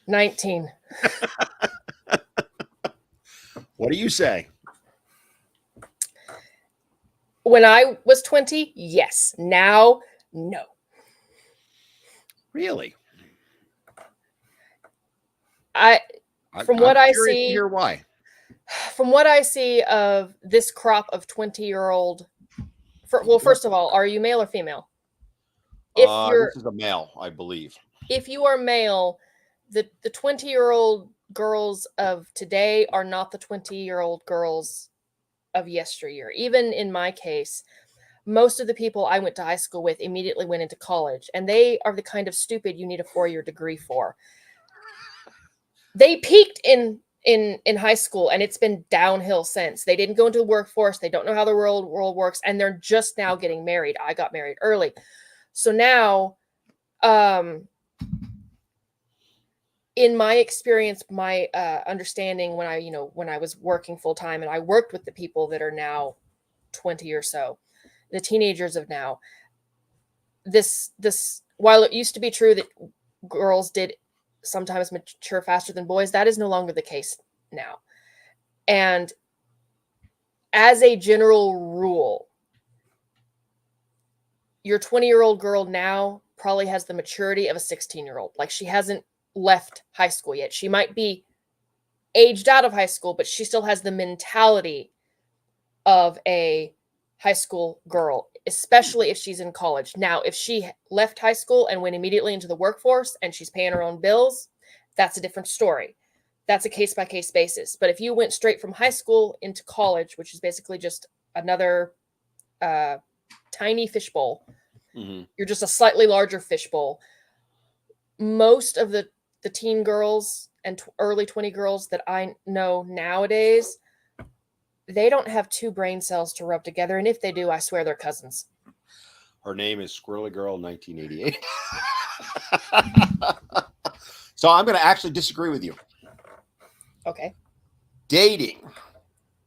19. What do you say? When I was 20, yes. Now, no. Really? From what I curious to see, hear why. from what I see of this crop of 20-year-old, well, first of all, are you male or female? If This is a male, I believe. If you are male, the 20-year-old girls of today are not the 20-year-old girls of yesteryear. Even in my case, most of the people I went to high school with immediately went into college, and they are the kind of stupid you need a 4-year degree for. They peaked in high school, and it's been downhill since. They didn't go into the workforce. They don't know how the world works, and they're just now getting married. I got married early. So now, in my experience, my understanding when I was working full time and I worked with the people that are now 20 or so, the teenagers of now, this while it used to be true that girls did sometimes mature faster than boys, that is no longer the case now. And as a general rule, your 20-year-old girl now probably has the maturity of a 16-year-old. Like, she hasn't left high school yet. She might be aged out of high school, but she still has the mentality of a high school girl, especially if she's in college. Now, if she left high school and went immediately into the workforce and she's paying her own bills, that's a different story. That's a case-by-case basis. But if you went straight from high school into college, which is basically just another tiny fishbowl, you're just a slightly larger fishbowl. Most of the teen girls and early 20 girls that I know nowadays, they don't have two brain cells to rub together. And if they do, I swear they're cousins. Her name is Squirrel Girl 1988. So I'm going to actually disagree with you. Okay. Dating.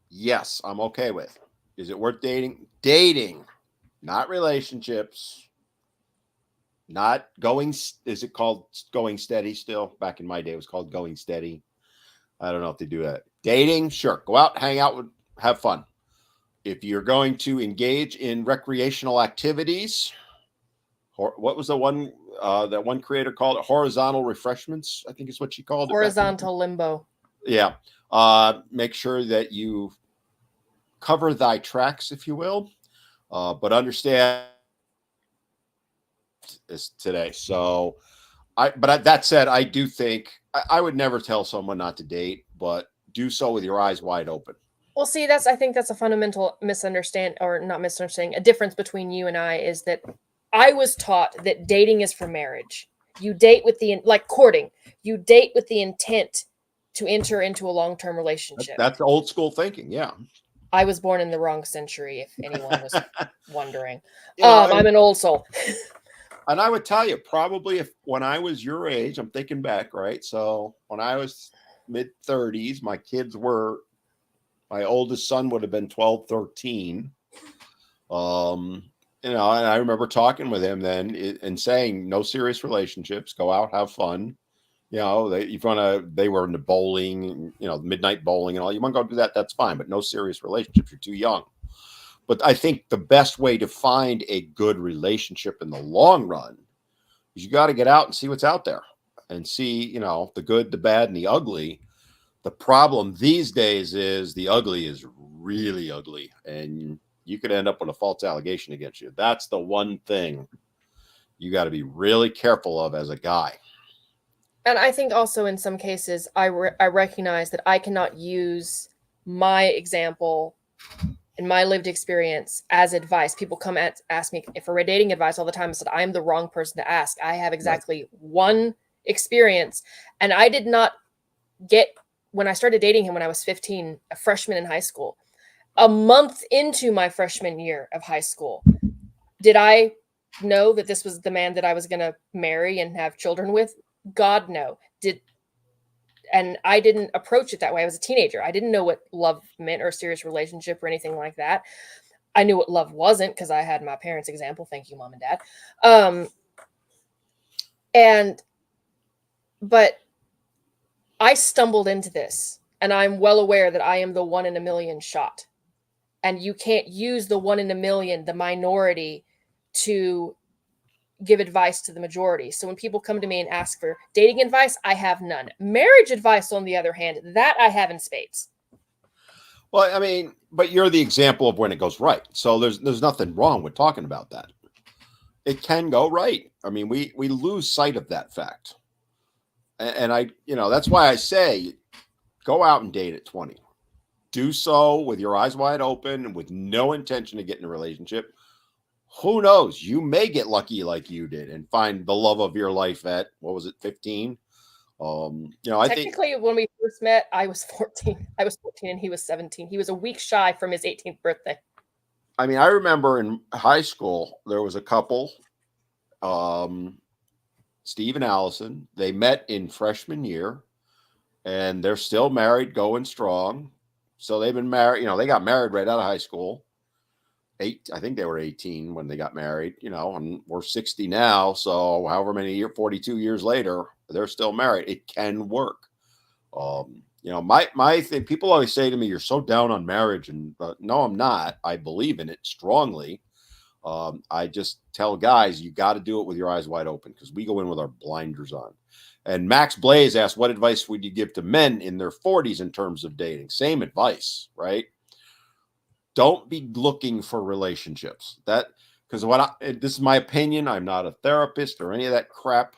Yes, I'm okay with. Is it worth dating? Dating, not relationships. Not going, is it called going steady still? Back in my day, it was called going steady. I don't know if they do that. Dating, sure. Go out, hang out, have fun. If you're going to engage in recreational activities, what was the one that one creator called it? Horizontal refreshments, I think is what she called it. Horizontal limbo. Yeah. Make sure that you cover thy tracks, if you will, but understand is today. So but that said, I do think I would never tell someone not to date, but do so with your eyes wide open. Well, see, I think that's a fundamental misunderstanding, or not misunderstanding, a difference between you and I is that I was taught that dating is for marriage. You date with like courting, you date with the intent to enter into a long-term relationship. That's old school thinking. Yeah. I was born in the wrong century, if anyone was wondering. I'm an old soul. And I would tell you, probably when I was your age, I'm thinking back, right? So when I was mid-30s, my oldest son would have been 12, 13. And I remember talking with him then and saying, no serious relationships, go out, have fun. They were into bowling, midnight bowling and all. You want to go do that, that's fine, but no serious relationships. You're too young. But I think the best way to find a good relationship in the long run is you got to get out and see what's out there and see, the good, the bad, and the ugly. The problem these days is the ugly is really ugly, and you could end up with a false allegation against you. That's the one thing you got to be really careful of as a guy. And I think also in some cases, I recognize that I cannot use my example and my lived experience as advice. People come and ask me for dating advice all the time. I said, I'm the wrong person to ask. I have exactly one experience. And I did not get, when I started dating him when I was 15, a freshman in high school, a month into my freshman year of high school, did I know that this was the man that I was going to marry and have children with? God, no. And I didn't approach it that way. I was a teenager. I didn't know what love meant or a serious relationship or anything like that. I knew what love wasn't because I had my parents' example. Thank you, Mom and Dad. But I stumbled into this, and I'm well aware that I am the 1 in a million shot. And you can't use the 1 in a million, the minority, to give advice to the majority. So when people come to me and ask for dating advice, I have none. Marriage advice, on the other hand, that I have in spades. Well, I mean, but you're the example of when it goes right. So there's nothing wrong with talking about that. It can go right. I mean, we lose sight of that fact. And I, that's why I say go out and date at 20. Do so with your eyes wide open and with no intention to get in a relationship. Who knows? You may get lucky like you did and find the love of your life at, what was it, 15? I think When we first met, I was 14. I was 14 and he was 17. He was a week shy from his 18th birthday. I mean, I remember in high school, there was a couple, Steve and Allison. They met in freshman year and they're still married, going strong. So they've been married, they got married right out of high school. I think they were 18 when they got married, and we're 60 now. So however many 42 years later, they're still married. It can work. My thing, people always say to me, you're so down on marriage. And no, I'm not. I believe in it strongly. I just tell guys, you got to do it with your eyes wide open because we go in with our blinders on. And Max Blaze asked, what advice would you give to men in their 40s in terms of dating? Same advice, right? Don't be looking for relationships. Because this is my opinion. I'm not a therapist or any of that crap.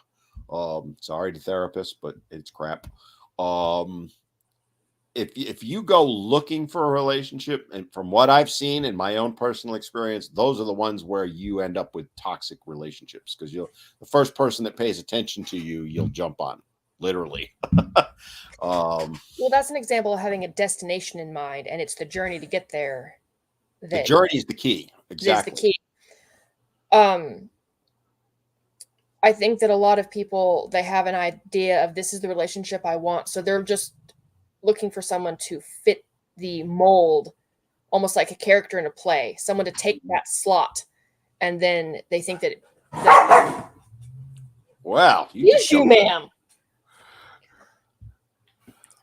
Sorry to therapists, but it's crap. If you go looking for a relationship, and from what I've seen in my own personal experience, those are the ones where you end up with toxic relationships because the first person that pays attention to you, you'll jump on, literally. Well, that's an example of having a destination in mind, and it's the journey to get there. The journey is the key. Exactly. Is the key. I think that a lot of people, they have an idea of this is the relationship I want. So they're just looking for someone to fit the mold, almost like a character in a play, someone to take that slot. And then they think that wow. Yes, you, ma'am.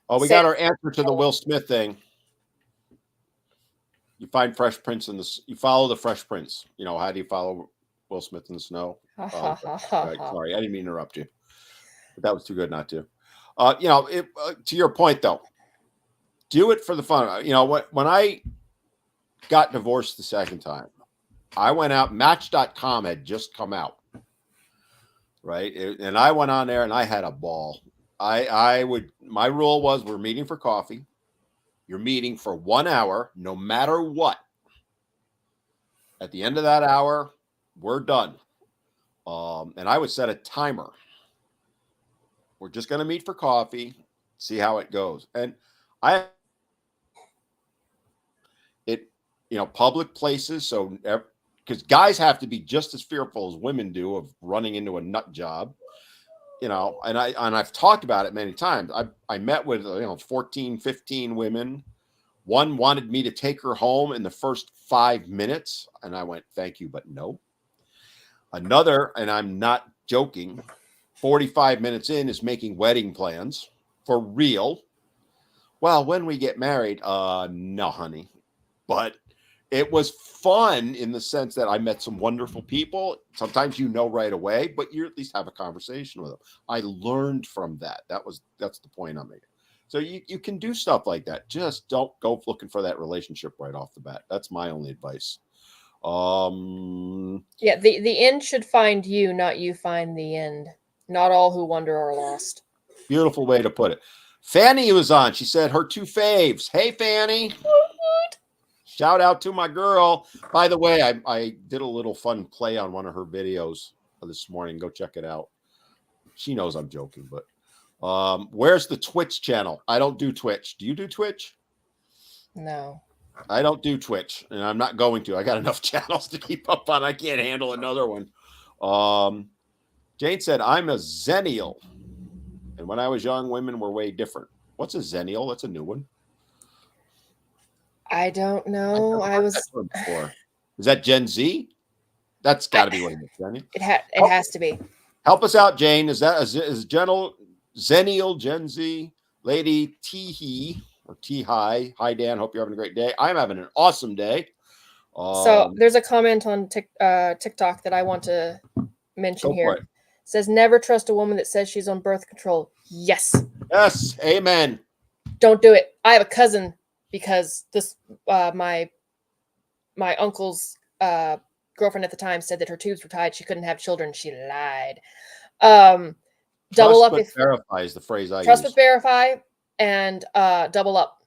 Oh, we got our answer to the Will Smith thing. You find Fresh Prince you follow the Fresh Prince. How do you follow Will Smith in the snow? Sorry, I didn't mean to interrupt you. But that was too good not to. To your point though, do it for the fun. When I got divorced the second time, I went out, Match.com had just come out. Right. And I went on there and I had a ball. My rule was we're meeting for coffee. You're meeting for 1 hour, no matter what. At the end of that hour, we're done. And I would set a timer. We're just going to meet for coffee, see how it goes. And public places. So, because guys have to be just as fearful as women do of running into a nut job. And I've talked about it many times. I met with 14, 15 women. One wanted me to take her home in the first 5 minutes, and I went, "Thank you, but no." Another, and I'm not joking, 45 minutes in is making wedding plans for real. Well, when we get married, no, honey. But it was fun in the sense that I met some wonderful people. Sometimes right away, but you at least have a conversation with them. I learned from that. That's the point I'm making. So you can do stuff like that. Just don't go looking for that relationship right off the bat. That's my only advice. Yeah, the end should find you, not you find the end. Not all who wander are lost. Beautiful way to put it. Fanny was on. She said her 2 faves. Hey, Fanny. Shout out to my girl. By the way, I did a little fun play on one of her videos this morning. Go check it out. She knows I'm joking, but where's the Twitch channel? I don't do Twitch. Do you do Twitch? No. I don't do Twitch, and I'm not going to. I got enough channels to keep up on. I can't handle another one. Jane said, I'm a Zennial. And when I was young, women were way different. What's a Zennial? That's a new one. I don't know. I was. Before. Is that Gen Z? That's got to be what it is, Jenny. It has to be. Help us out, Jane. Is Zennial Gen Z Lady Teehee or T-Hi? Hi, Dan. Hope you're having a great day. I'm having an awesome day. So there's a comment on TikTok that I want to mention here. It says, never trust a woman that says she's on birth control. Yes. Yes. Amen. Don't do it. I have a cousin because this my uncle's girlfriend at the time said that her tubes were tied. She couldn't have children. She lied. Double up if verify is the phrase I use. Trust but verify and double up.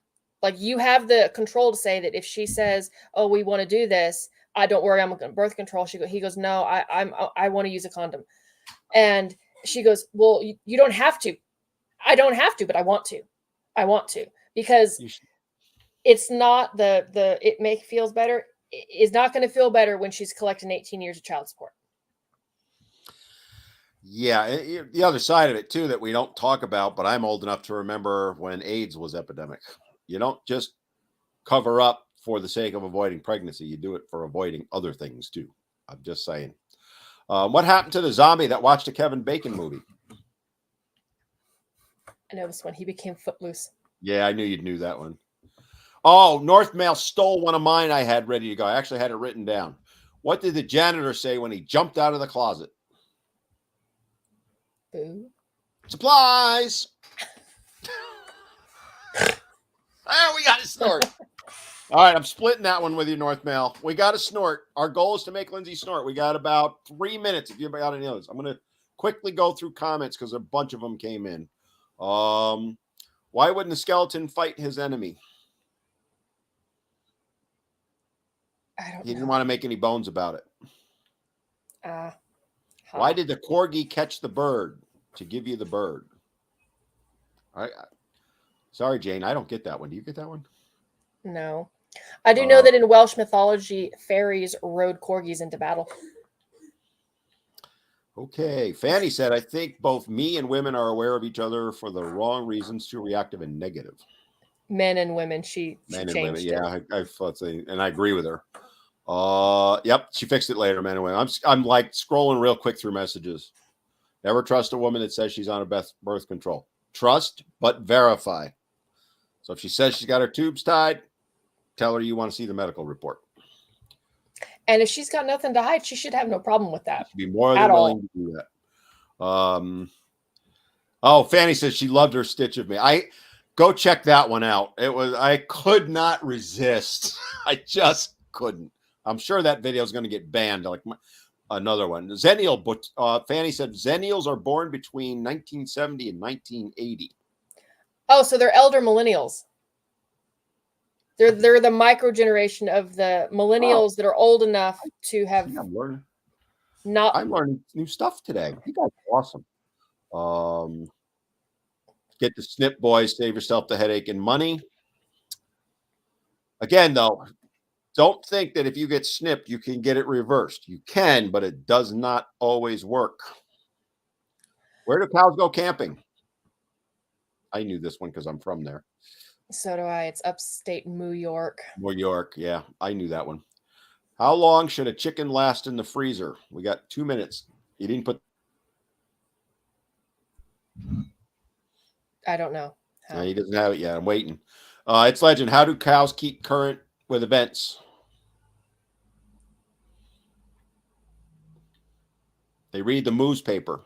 Like you have the control to say that if she says, "Oh, we want to do this," don't worry, I'm on birth control. He goes, "No, I want to use a condom," and she goes, "Well, you don't have to. I don't have to, but I want to. I want to because it's not it feels better. Is not going to feel better when she's collecting 18 years of child support." Yeah, the other side of it too that we don't talk about, but I'm old enough to remember when AIDS was epidemic. You don't just cover up for the sake of avoiding pregnancy. You do it for avoiding other things too. I'm just saying. What happened to the zombie that watched a Kevin Bacon movie? I know this one. He became footloose. Yeah, I knew you'd knew that one. Oh, North Mail stole one of mine I had ready to go. I actually had it written down. What did the janitor say when he jumped out of the closet? Boo. Supplies. Oh, we got to snort. All right, I'm splitting that one with you, North Mail. We got to snort. Our goal is to make Lindsay snort. We got about 3 minutes. If you got any others, I'm going to quickly go through comments because a bunch of them came in. Why wouldn't the skeleton fight his enemy? He didn't want to make any bones about it. Why did the corgi catch the bird? To give you the bird. All right. Sorry, Jane. I don't get that one. Do you get that one? No. I do know that in Welsh mythology, fairies rode corgis into battle. Okay. Fanny said, I think both me and women are aware of each other for the wrong reasons, too reactive and negative. Men and women. She men and changed women. it. Yeah, I thought so, and I agree with her. Yep, she fixed it later, men and women. I'm like scrolling real quick through messages. Never trust a woman that says she's on a birth control. Trust, but verify. So if she says she's got her tubes tied, tell her you want to see the medical report. And if she's got nothing to hide, she should have no problem with that. She'd be more than willing to do that. Fanny says she loved her stitch of me. I go check that one out. I could not resist. I just couldn't. I'm sure that video is going to get banned. Like another one. Zennial, but Fanny said Zennials are born between 1970 and 1980. Oh, so they're elder millennials. They're the micro generation of the millennials that are old enough to have. I'm learning new stuff today. You guys are awesome. Get the snip, boys. Save yourself the headache and money. Again, though, don't think that if you get snipped, you can get it reversed. You can, but it does not always work. Where do cows go camping? I knew this one because I'm from there. So do I. It's upstate New York. New York. Yeah, I knew that one. How long should a chicken last in the freezer? We got 2 minutes. You didn't put. I don't know. No, he doesn't have it yet. I'm waiting. It's legend. How do cows keep current with events? They read the newspaper.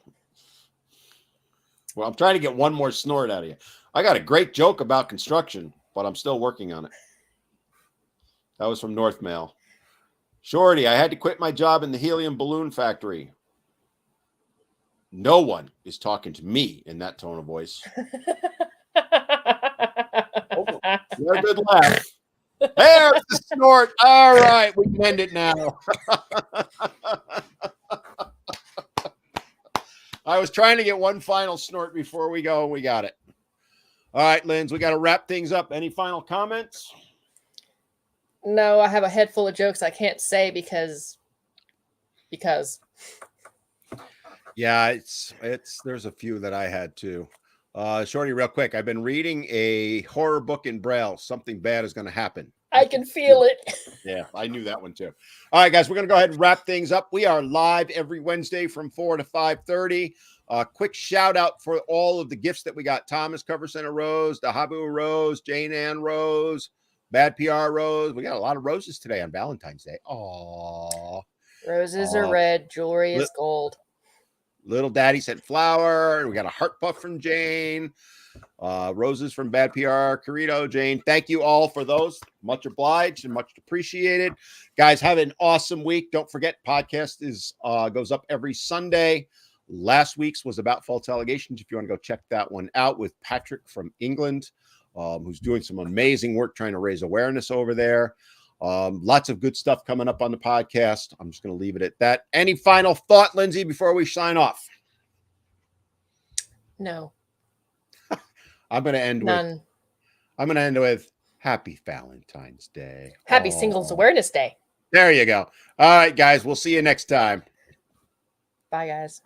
Well, I'm trying to get one more snort out of you. I got a great joke about construction, but I'm still working on it. That was from North Mail. Shorty, I had to quit my job in the helium balloon factory. No one is talking to me in that tone of voice. You're a good laugh. There's the snort. All right, we can end it now. I was trying to get one final snort before we go, and we got it. All right, Linz, we got to wrap things up. Any final comments? No, I have a head full of jokes I can't say because. Yeah, it's there's a few that I had too. Shorty, real quick. I've been reading a horror book in Braille. Something bad is going to happen. I can feel it. Yeah, I knew that one too. All right, guys, we're going to go ahead and wrap things up. We are live every Wednesday from 4 to 5:30. Quick shout out for all of the gifts that we got. Thomas Cover Center Rose, Dahabu Rose, Jane Ann Rose, Bad PR Rose. We got a lot of roses today on Valentine's Day. Aww. Roses are red. Jewelry is gold. Little Daddy sent flower. We got a heart puff from Jane. Roses from Bad PR, Carito, Jane. Thank you all for those. Much obliged and much appreciated. Guys, have an awesome week. Don't forget, podcast goes up every Sunday. Last week's was about false allegations. If you want to go check that one out with Patrick from England, who's doing some amazing work trying to raise awareness over there. Lots of good stuff coming up on the podcast. I'm just going to leave it at that. Any final thought, Lindsay, before we sign off? No. I'm going to end None. with Happy Valentine's Day. Happy Singles Awareness Day. There you go. All right, guys. We'll see you next time. Bye, guys.